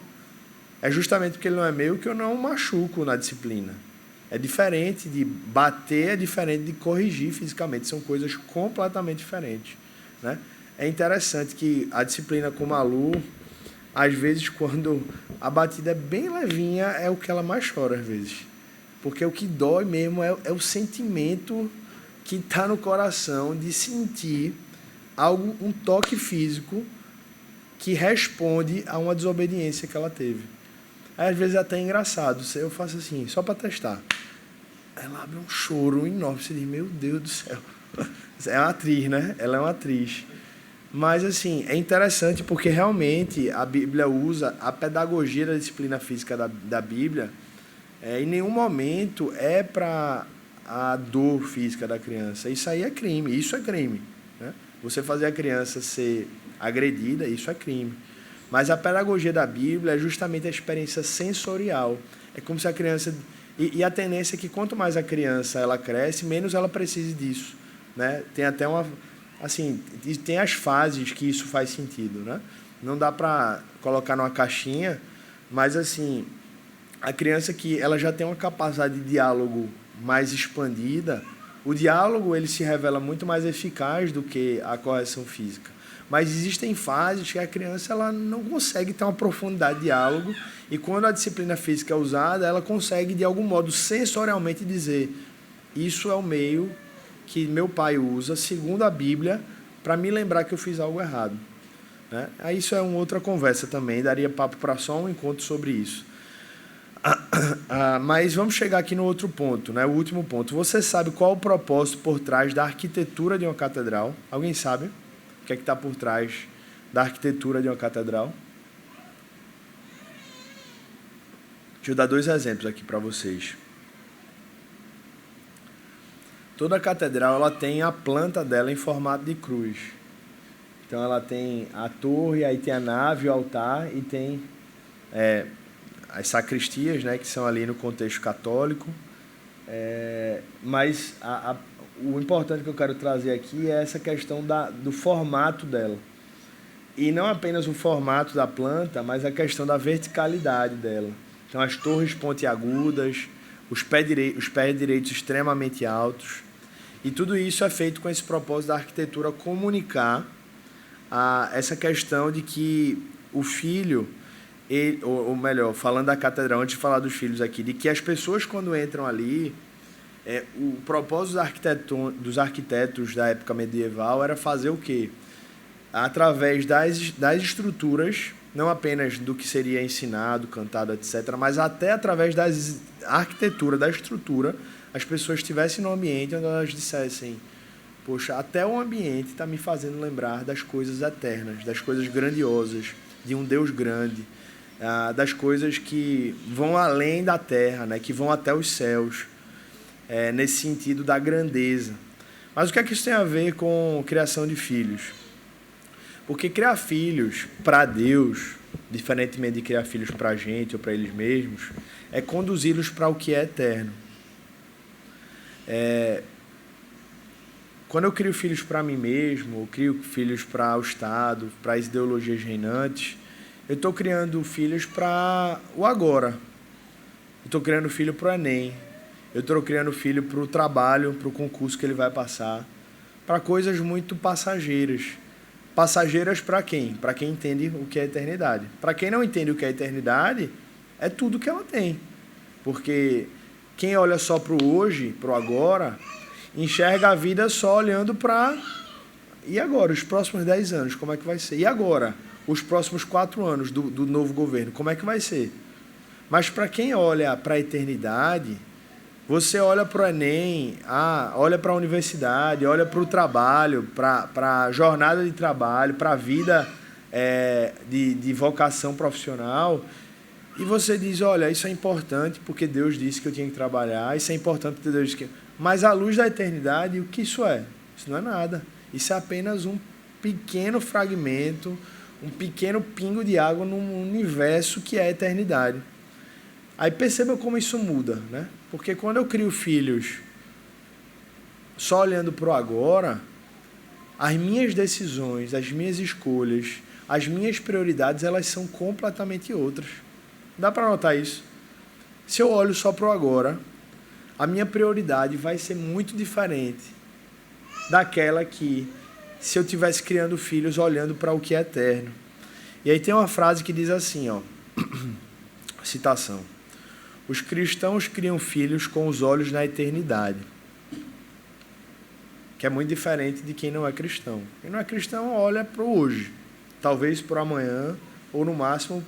É justamente porque ele não é meu que eu não machuco na disciplina. É diferente de bater, é diferente de corrigir fisicamente. São coisas completamente diferentes, né? É interessante que a disciplina com o Malu, às vezes, quando a batida é bem levinha, é o que ela mais chora, às vezes. Porque o que dói mesmo é o sentimento que está no coração de sentir algo, um toque físico que responde a uma desobediência que ela teve. Aí, às vezes, é até engraçado. Eu faço assim, só para testar. Ela abre um choro enorme. Você diz, meu Deus do céu. É uma atriz, né? Ela é uma atriz. Mas, assim, é interessante porque, realmente, a Bíblia usa a pedagogia da disciplina física da Bíblia. Em nenhum momento é para a dor física da criança. Isso aí é crime. Isso é crime, né? Você fazer a criança ser agredida, isso é crime. Mas a pedagogia da Bíblia é justamente a experiência sensorial. É como se a criança... E a tendência é que quanto mais a criança ela cresce, menos ela precise disso, né? Tem até uma... Assim, tem as fases que isso faz sentido, né? Não dá para colocar numa caixinha, mas assim, a criança que ela já tem uma capacidade de diálogo mais expandida, o diálogo ele se revela muito mais eficaz do que a correção física. Mas existem fases que a criança ela não consegue ter uma profundidade de diálogo, e quando a disciplina física é usada, ela consegue, de algum modo, sensorialmente dizer: isso é o meio que meu pai usa, segundo a Bíblia, para me lembrar que eu fiz algo errado. Né? Aí isso é uma outra conversa também, daria papo para só um encontro sobre isso. Mas vamos chegar aqui no outro ponto, né? O último ponto. Você sabe qual o propósito por trás da arquitetura de uma catedral? Alguém sabe o que é que está por trás da arquitetura de uma catedral? Deixa eu dar 2 exemplos aqui para vocês. Toda catedral ela tem a planta dela em formato de cruz. Então ela tem a torre, aí tem a nave, o altar e tem as sacristias, né, que são ali no contexto católico. Mas o importante que eu quero trazer aqui é essa questão do formato dela. E não apenas o formato da planta, mas a questão da verticalidade dela. Então as torres pontiagudas, os pés direitos extremamente altos. E tudo isso é feito com esse propósito da arquitetura comunicar essa questão de que o filho, ou melhor, falando da catedral, antes de falar dos filhos aqui, de que as pessoas quando entram ali, o propósito dos arquitetos da época medieval era fazer o quê? Através das estruturas, não apenas do que seria ensinado, cantado, etc., mas até através da arquitetura, da estrutura, as pessoas estivessem no ambiente onde elas dissessem: poxa, até o ambiente está me fazendo lembrar das coisas eternas, das coisas grandiosas, de um Deus grande, das coisas que vão além da terra, né, que vão até os céus, nesse sentido da grandeza. Mas o que é que isso tem a ver com criação de filhos? Porque criar filhos para Deus, diferentemente de criar filhos para a gente ou para eles mesmos, é conduzi-los para o que é eterno. Quando eu crio filhos para mim mesmo, eu crio filhos para o Estado, para as ideologias reinantes, eu estou criando filhos para o agora. Eu estou criando filho para o Enem. Eu estou criando filho para o trabalho, para o concurso que ele vai passar. Para coisas muito passageiras. Passageiras para quem? Para quem entende o que é eternidade. Para quem não entende o que é eternidade, é tudo que ela tem. Porque quem olha só para o hoje, para o agora, enxerga a vida só olhando para... E agora? Os próximos 10 anos, como é que vai ser? E agora? Os próximos 4 anos do novo governo, como é que vai ser? Mas para quem olha para a eternidade, você olha para o Enem, olha para a universidade, olha para o trabalho, para a jornada de trabalho, para a vida de vocação profissional, e você diz: olha, isso é importante porque Deus disse que eu tinha que trabalhar, isso é importante porque Deus disse que... Mas à luz da eternidade, o que isso é? Isso não é nada. Isso é apenas um pequeno fragmento, um pequeno pingo de água num universo que é a eternidade. Aí perceba como isso muda, né? Porque quando eu crio filhos só olhando para o agora, as minhas decisões, as minhas escolhas, as minhas prioridades, elas são completamente outras. Dá para notar isso? Se eu olho só para o agora, a minha prioridade vai ser muito diferente daquela que, se eu estivesse criando filhos olhando para o que é eterno. E aí tem uma frase que diz assim, citação: os cristãos criam filhos com os olhos na eternidade. Que é muito diferente de quem não é cristão. Quem não é cristão olha para o hoje, talvez para o amanhã, ou no máximo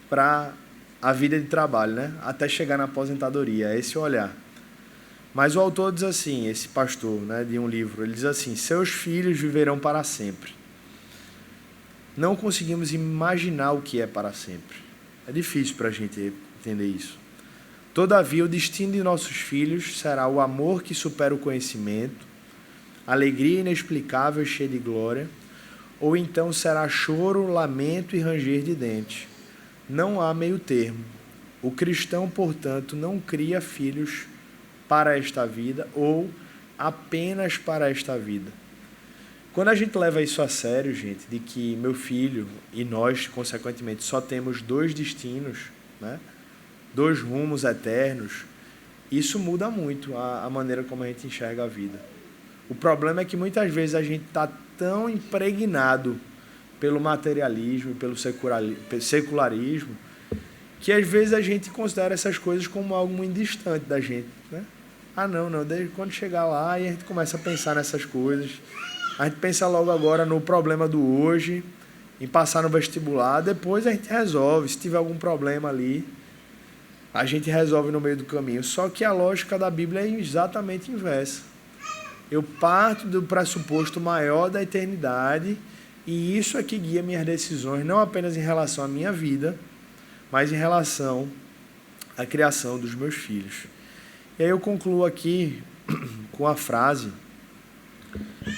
para a vida de trabalho, né? Até chegar na aposentadoria, é esse olhar. Mas o autor diz assim, esse pastor, né, de um livro, ele diz assim: seus filhos viverão para sempre. Não conseguimos imaginar o que é para sempre. É difícil para a gente entender isso. Todavia, o destino de nossos filhos será o amor que supera o conhecimento, alegria inexplicável e cheia de glória, ou então será choro, lamento e ranger de dentes. Não há meio termo. O cristão, portanto, não cria filhos para esta vida ou apenas para esta vida. Quando a gente leva isso a sério, gente, de que meu filho e nós, consequentemente, só temos 2 destinos, né? dois rumos eternos, isso muda muito a maneira como a gente enxerga a vida. O problema é que muitas vezes a gente está tão impregnado pelo materialismo e pelo secularismo que às vezes a gente considera essas coisas como algo muito distante da gente, né? Ah, não, desde quando chegar lá e a gente começa a pensar nessas coisas, a gente pensa logo agora no problema do hoje, em passar no vestibular, depois a gente resolve, se tiver algum problema ali, a gente resolve no meio do caminho. Só que a lógica da Bíblia é exatamente inversa. Eu parto do pressuposto maior da eternidade e isso é que guia minhas decisões, não apenas em relação à minha vida, mas em relação à criação dos meus filhos. E aí eu concluo aqui com a frase,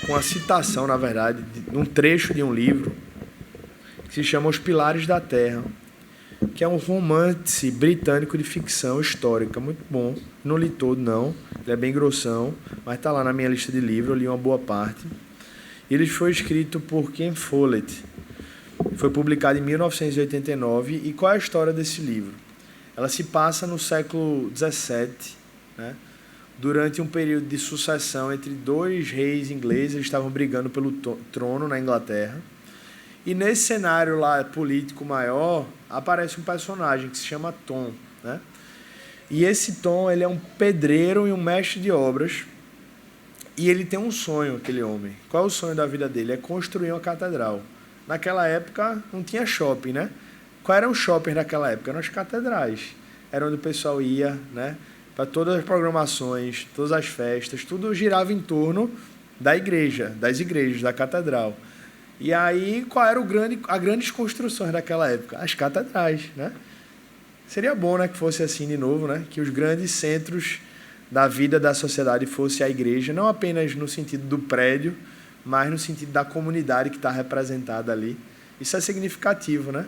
com a citação, na verdade, de um trecho de um livro que se chama Os Pilares da Terra, que é um romance britânico de ficção histórica, muito bom. Não li todo, não. Ele é bem grossão, mas está lá na minha lista de livros, eu li uma boa parte. Ele foi escrito por Ken Follett. Foi publicado em 1989. E qual é a história desse livro? Ela se passa no século XVII, né? Durante um período de sucessão entre dois reis ingleses. Eles estavam brigando pelo trono na Inglaterra. E nesse cenário lá político maior, aparece um personagem que se chama Tom, né? E esse Tom, ele é um pedreiro e um mestre de obras. E ele tem um sonho, aquele homem. Qual é o sonho da vida dele? É construir uma catedral. Naquela época não tinha shopping, né? Qual era o shopping daquela época? Eram as catedrais. Era onde o pessoal ia, né? Para todas as programações, todas as festas, tudo girava em torno da igreja, das igrejas, da catedral. E aí, qual era as grandes construções daquela época? As catedrais, né? Seria bom, né, que fosse assim de novo, né? Que os grandes centros da vida da sociedade fosse a igreja, não apenas no sentido do prédio, mas no sentido da comunidade que está representada ali. Isso é significativo, né?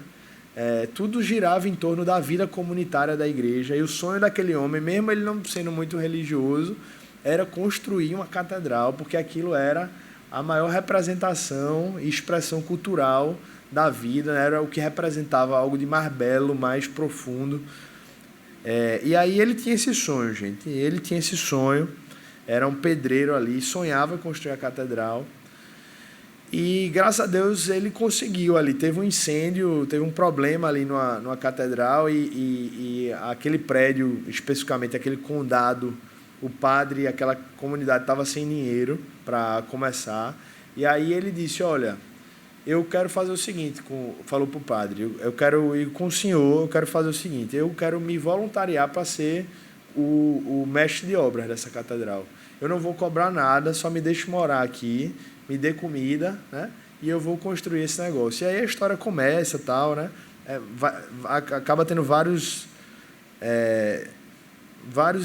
Tudo girava em torno da vida comunitária da igreja. E o sonho daquele homem, mesmo ele não sendo muito religioso, era construir uma catedral, porque aquilo era a maior representação e expressão cultural da vida, né? Era o que representava algo de mais belo, mais profundo. E aí ele tinha esse sonho, gente. Ele tinha esse sonho, era um pedreiro ali, sonhava em construir a catedral. E, graças a Deus, ele conseguiu ali. Teve um incêndio, teve um problema ali numa catedral e aquele prédio, especificamente aquele condado, o padre, aquela comunidade estava sem dinheiro para começar. E aí ele disse, olha, eu quero fazer o seguinte, falou para o padre, eu quero ir com o senhor, eu quero fazer o seguinte, eu quero me voluntariar para ser o mestre de obras dessa catedral. Eu não vou cobrar nada, só me deixe morar aqui, me dê comida, né? E eu vou construir esse negócio. E aí a história começa e tal, né? Acaba tendo vários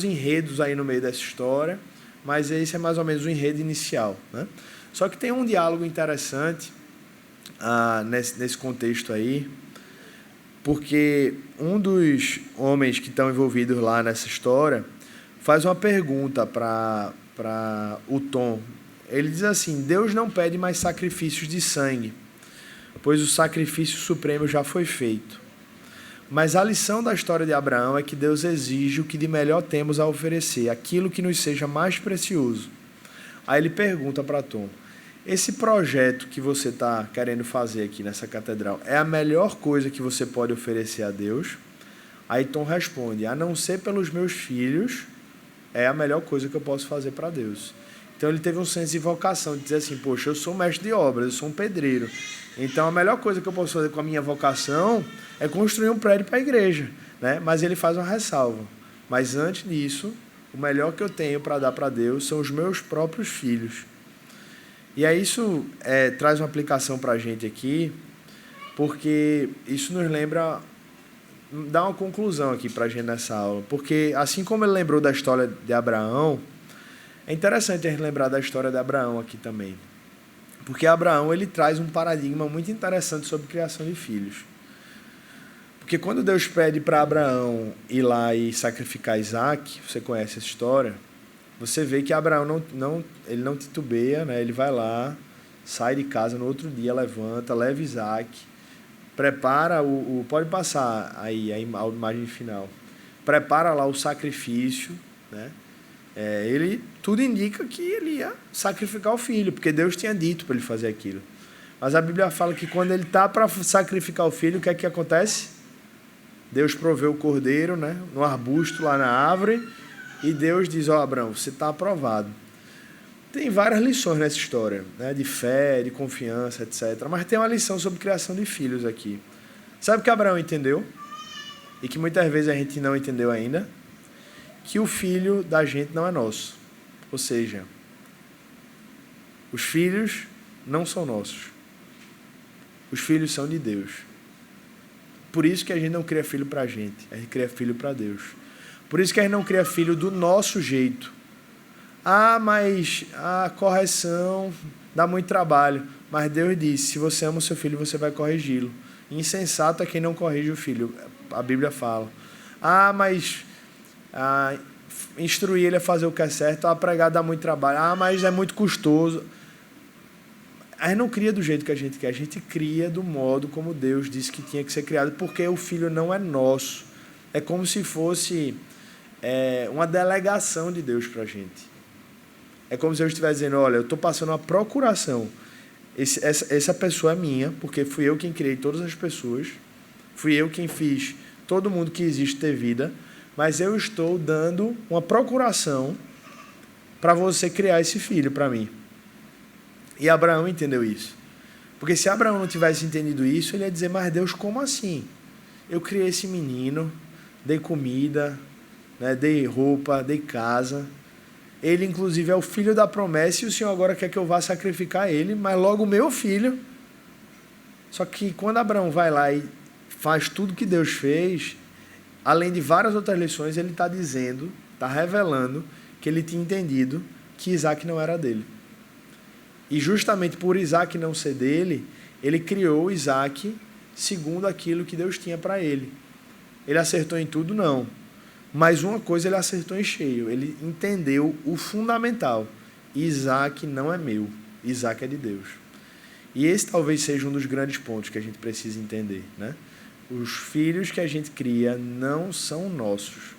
enredos aí no meio dessa história, mas esse é mais ou menos o enredo inicial, né? Só que tem um diálogo interessante nesse contexto aí, porque um dos homens que estão envolvidos lá nessa história faz uma pergunta para o Tom. Ele diz assim, Deus não pede mais sacrifícios de sangue, pois o sacrifício supremo já foi feito. Mas a lição da história de Abraão é que Deus exige o que de melhor temos a oferecer, aquilo que nos seja mais precioso. Aí ele pergunta para Tom, esse projeto que você está querendo fazer aqui nessa catedral é a melhor coisa que você pode oferecer a Deus? Aí Tom responde, a não ser pelos meus filhos, é a melhor coisa que eu posso fazer para Deus. Então ele teve um senso de vocação, de dizer assim, poxa, eu sou mestre de obras, eu sou um pedreiro. Então a melhor coisa que eu posso fazer com a minha vocação é construir um prédio para a igreja, né? Mas ele faz uma ressalva. Mas antes disso, o melhor que eu tenho para dar para Deus são os meus próprios filhos. E aí isso traz uma aplicação para a gente aqui, porque isso nos lembra, dá uma conclusão aqui para a gente nessa aula. Porque assim como ele lembrou da história de Abraão, é interessante a gente lembrar da história de Abraão aqui também. Porque Abraão ele traz um paradigma muito interessante sobre criação de filhos. Porque quando Deus pede para Abraão ir lá e sacrificar Isaac, você conhece essa história, você vê que Abraão ele não titubeia, né? Ele vai lá, sai de casa no outro dia, levanta, leva Isaac, prepara pode passar aí a imagem final. prepara lá o sacrifício, né? Tudo indica que ele ia sacrificar o filho, porque Deus tinha dito para ele fazer aquilo. Mas a Bíblia fala que quando ele está para sacrificar o filho, o que é que acontece? Deus provê o cordeiro, né, no arbusto lá na árvore, e Deus diz: ó, Abraão, você está aprovado. Tem várias lições nessa história, né, de fé, de confiança, etc. Mas tem uma lição sobre criação de filhos aqui. Sabe o que Abraão entendeu? E que muitas vezes a gente não entendeu ainda? Que o filho da gente não é nosso. Ou seja, os filhos não são nossos. Os filhos são de Deus. Por isso que a gente não cria filho para a gente. A gente cria filho para Deus. Por isso que a gente não cria filho do nosso jeito. Mas a correção dá muito trabalho. Mas Deus disse: se você ama o seu filho, você vai corrigi-lo. Insensato é quem não corrige o filho. A Bíblia fala. Instruir ele a fazer o que é certo. Pregar dá muito trabalho. Mas é muito custoso. A gente não cria do jeito que a gente quer. A gente cria do modo como Deus disse que tinha que ser criado. Porque o filho não é nosso. É como se fosse uma delegação de Deus para a gente. É como se eu estivesse dizendo: olha, eu estou passando uma procuração. Essa pessoa é minha, porque fui eu quem criei todas as pessoas. Fui eu quem fiz todo mundo que existe ter vida. Mas eu estou dando uma procuração para você criar esse filho para mim. E Abraão entendeu isso. Porque se Abraão não tivesse entendido isso, ele ia dizer: mas Deus, como assim? Eu criei esse menino, dei comida, né, dei roupa, dei casa. Ele, inclusive, é o filho da promessa e o Senhor agora quer que eu vá sacrificar ele, mas logo o meu filho. Só que quando Abraão vai lá e faz tudo que Deus fez, além de várias outras lições, ele está dizendo, está revelando que ele tinha entendido que Isaac não era dele. E justamente por Isaac não ser dele, ele criou Isaac segundo aquilo que Deus tinha para ele. Ele acertou em tudo? Não. Mas uma coisa ele acertou em cheio. Ele entendeu o fundamental. Isaac não é meu. Isaac é de Deus. E esse talvez seja um dos grandes pontos que a gente precisa entender, né? Os filhos que a gente cria não são nossos.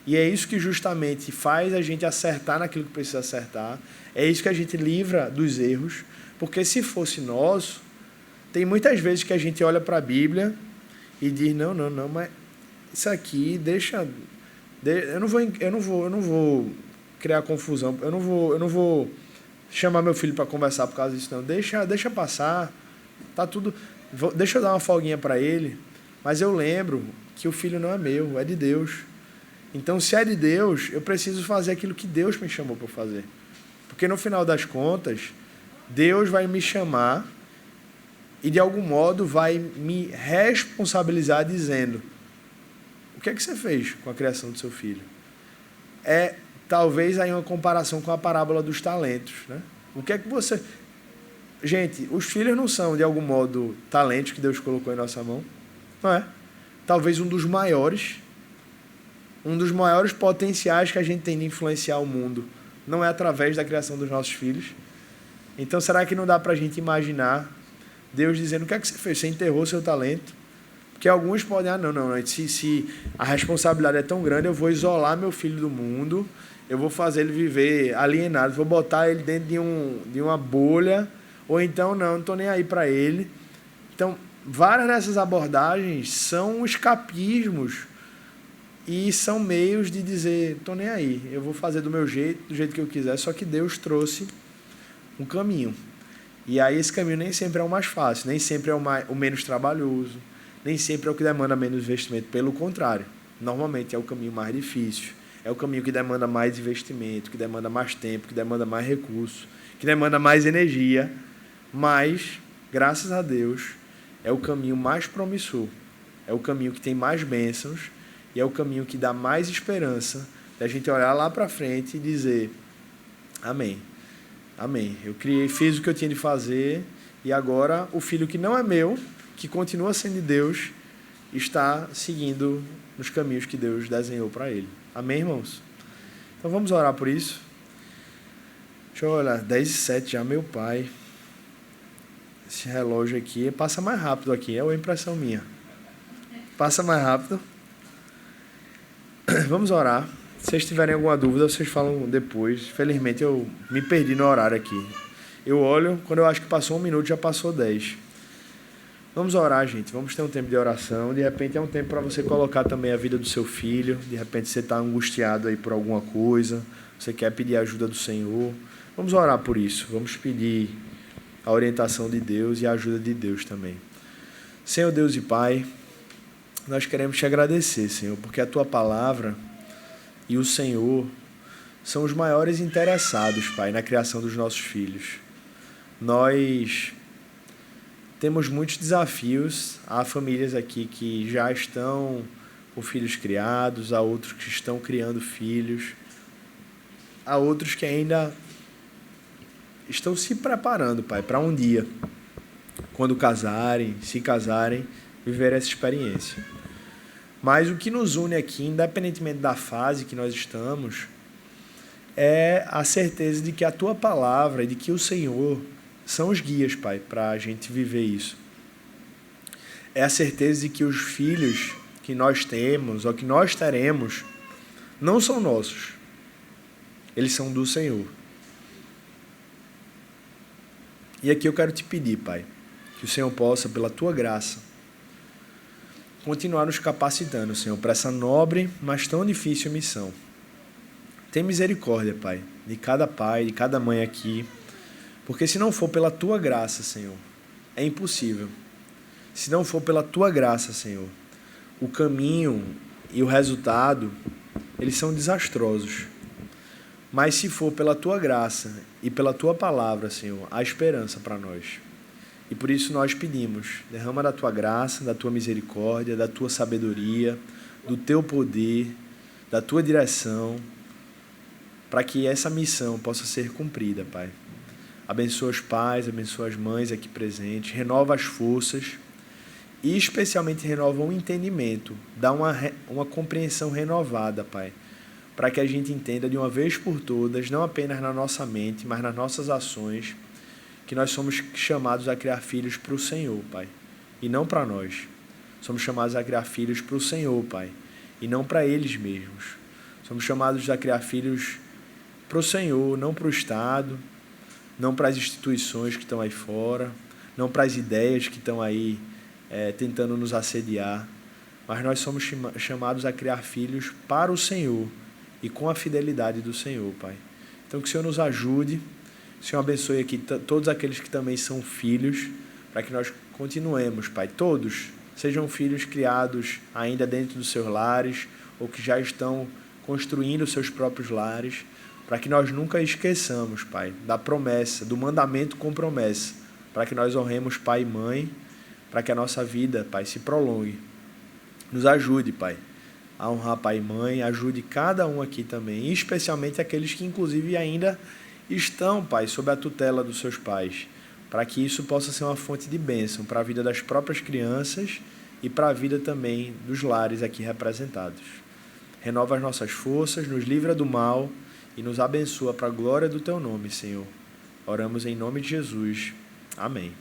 E é isso que justamente faz a gente acertar naquilo que precisa acertar. É isso que a gente livra dos erros. Porque se fosse nosso, tem muitas vezes que a gente olha para a Bíblia e diz: não, mas isso aqui deixa... Eu não vou criar confusão. Eu não vou chamar meu filho para conversar por causa disso, não. Deixa passar. Tá tudo... Deixa eu dar uma folguinha para ele. Mas eu lembro que o filho não é meu, é de Deus. Então, se é de Deus, eu preciso fazer aquilo que Deus me chamou para fazer. Porque, no final das contas, Deus vai me chamar e, de algum modo, vai me responsabilizar dizendo: o que é que você fez com a criação do seu filho? Talvez aí uma comparação com a parábola dos talentos, né? O que é que você... Gente, os filhos não são, de algum modo, talentos que Deus colocou em nossa mão? Não é? Talvez um dos maiores potenciais que a gente tem de influenciar o mundo não é através da criação dos nossos filhos. Então, será que não dá para a gente imaginar Deus dizendo: o que é que você fez? Você enterrou seu talento? Porque alguns podem: não, se a responsabilidade é tão grande, eu vou isolar meu filho do mundo, eu vou fazer ele viver alienado, vou botar ele dentro de uma bolha, ou então não estou nem aí para ele. Então, várias dessas abordagens são escapismos e são meios de dizer: estou nem aí, eu vou fazer do meu jeito, do jeito que eu quiser. Só que Deus trouxe um caminho. E aí esse caminho nem sempre é o mais fácil, nem sempre é o menos trabalhoso, nem sempre é o que demanda menos investimento. Pelo contrário, normalmente é o caminho mais difícil, é o caminho que demanda mais investimento, que demanda mais tempo, que demanda mais recurso, que demanda mais energia. Mas, graças a Deus, é o caminho mais promissor, é o caminho que tem mais bênçãos e é o caminho que dá mais esperança da gente olhar lá para frente e dizer: amém, amém, eu fiz o que eu tinha de fazer e agora o filho que não é meu, que continua sendo de Deus, está seguindo nos caminhos que Deus desenhou para ele. Amém, irmãos? Então vamos orar por isso. Deixa eu olhar, 10h07 já, meu pai. Esse relógio aqui passa mais rápido aqui, é uma impressão minha. Passa mais rápido. Vamos orar. Se vocês tiverem alguma dúvida, vocês falam depois. Felizmente eu me perdi no horário aqui. Eu olho, quando eu acho que passou 1 minuto, já passou 10. Vamos orar, gente. Vamos ter um tempo de oração. De repente é um tempo para você colocar também a vida do seu filho. De repente você está angustiado aí por alguma coisa. Você quer pedir a ajuda do Senhor. Vamos orar por isso. Vamos pedir a orientação de Deus e a ajuda de Deus também. Senhor Deus e Pai, nós queremos te agradecer, Senhor, porque a Tua palavra e o Senhor são os maiores interessados, Pai, na criação dos nossos filhos. Nós temos muitos desafios. Há famílias aqui que já estão com filhos criados, há outros que estão criando filhos, há outros que ainda estão se preparando, Pai, para um dia, quando se casarem, viver essa experiência. Mas o que nos une aqui, independentemente da fase que nós estamos, é a certeza de que a Tua palavra e de que o Senhor são os guias, Pai, para a gente viver isso. É a certeza de que os filhos que nós temos ou que nós teremos não são nossos. Eles são do Senhor. E aqui eu quero te pedir, Pai, que o Senhor possa, pela Tua graça, continuar nos capacitando, Senhor, para essa nobre, mas tão difícil missão. Tem misericórdia, Pai, de cada pai, de cada mãe aqui, porque se não for pela Tua graça, Senhor, é impossível. Se não for pela Tua graça, Senhor, o caminho e o resultado, eles são desastrosos. Mas se for pela Tua graça e pela Tua palavra, Senhor, há esperança para nós. E por isso nós pedimos, derrama da Tua graça, da Tua misericórdia, da Tua sabedoria, do Teu poder, da Tua direção, para que essa missão possa ser cumprida, Pai. Abençoa os pais, abençoa as mães aqui presentes, renova as forças e especialmente renova o entendimento, dá uma compreensão renovada, Pai, para que a gente entenda de uma vez por todas, não apenas na nossa mente, mas nas nossas ações, que nós somos chamados a criar filhos para o Senhor, Pai, e não para nós. Somos chamados a criar filhos para o Senhor, Pai, e não para eles mesmos. Somos chamados a criar filhos para o Senhor, não para o Estado, não para as instituições que estão aí fora, não para as ideias que estão aí tentando nos assediar, mas nós somos chamados a criar filhos para o Senhor e com a fidelidade do Senhor, Pai. Então que o Senhor nos ajude. O Senhor abençoe aqui todos aqueles que também são filhos, para que nós continuemos, Pai. Todos sejam filhos criados ainda dentro dos seus lares, ou que já estão construindo seus próprios lares, para que nós nunca esqueçamos, Pai, da promessa, do mandamento com promessa, para que nós honremos Pai e Mãe, para que a nossa vida, Pai, se prolongue. Nos ajude, Pai, a honrar Pai e Mãe, ajude cada um aqui também, especialmente aqueles que inclusive ainda estão, Pai, sob a tutela dos seus pais, para que isso possa ser uma fonte de bênção para a vida das próprias crianças e para a vida também dos lares aqui representados. Renova as nossas forças, nos livra do mal e nos abençoa para a glória do Teu nome, Senhor. Oramos em nome de Jesus. Amém.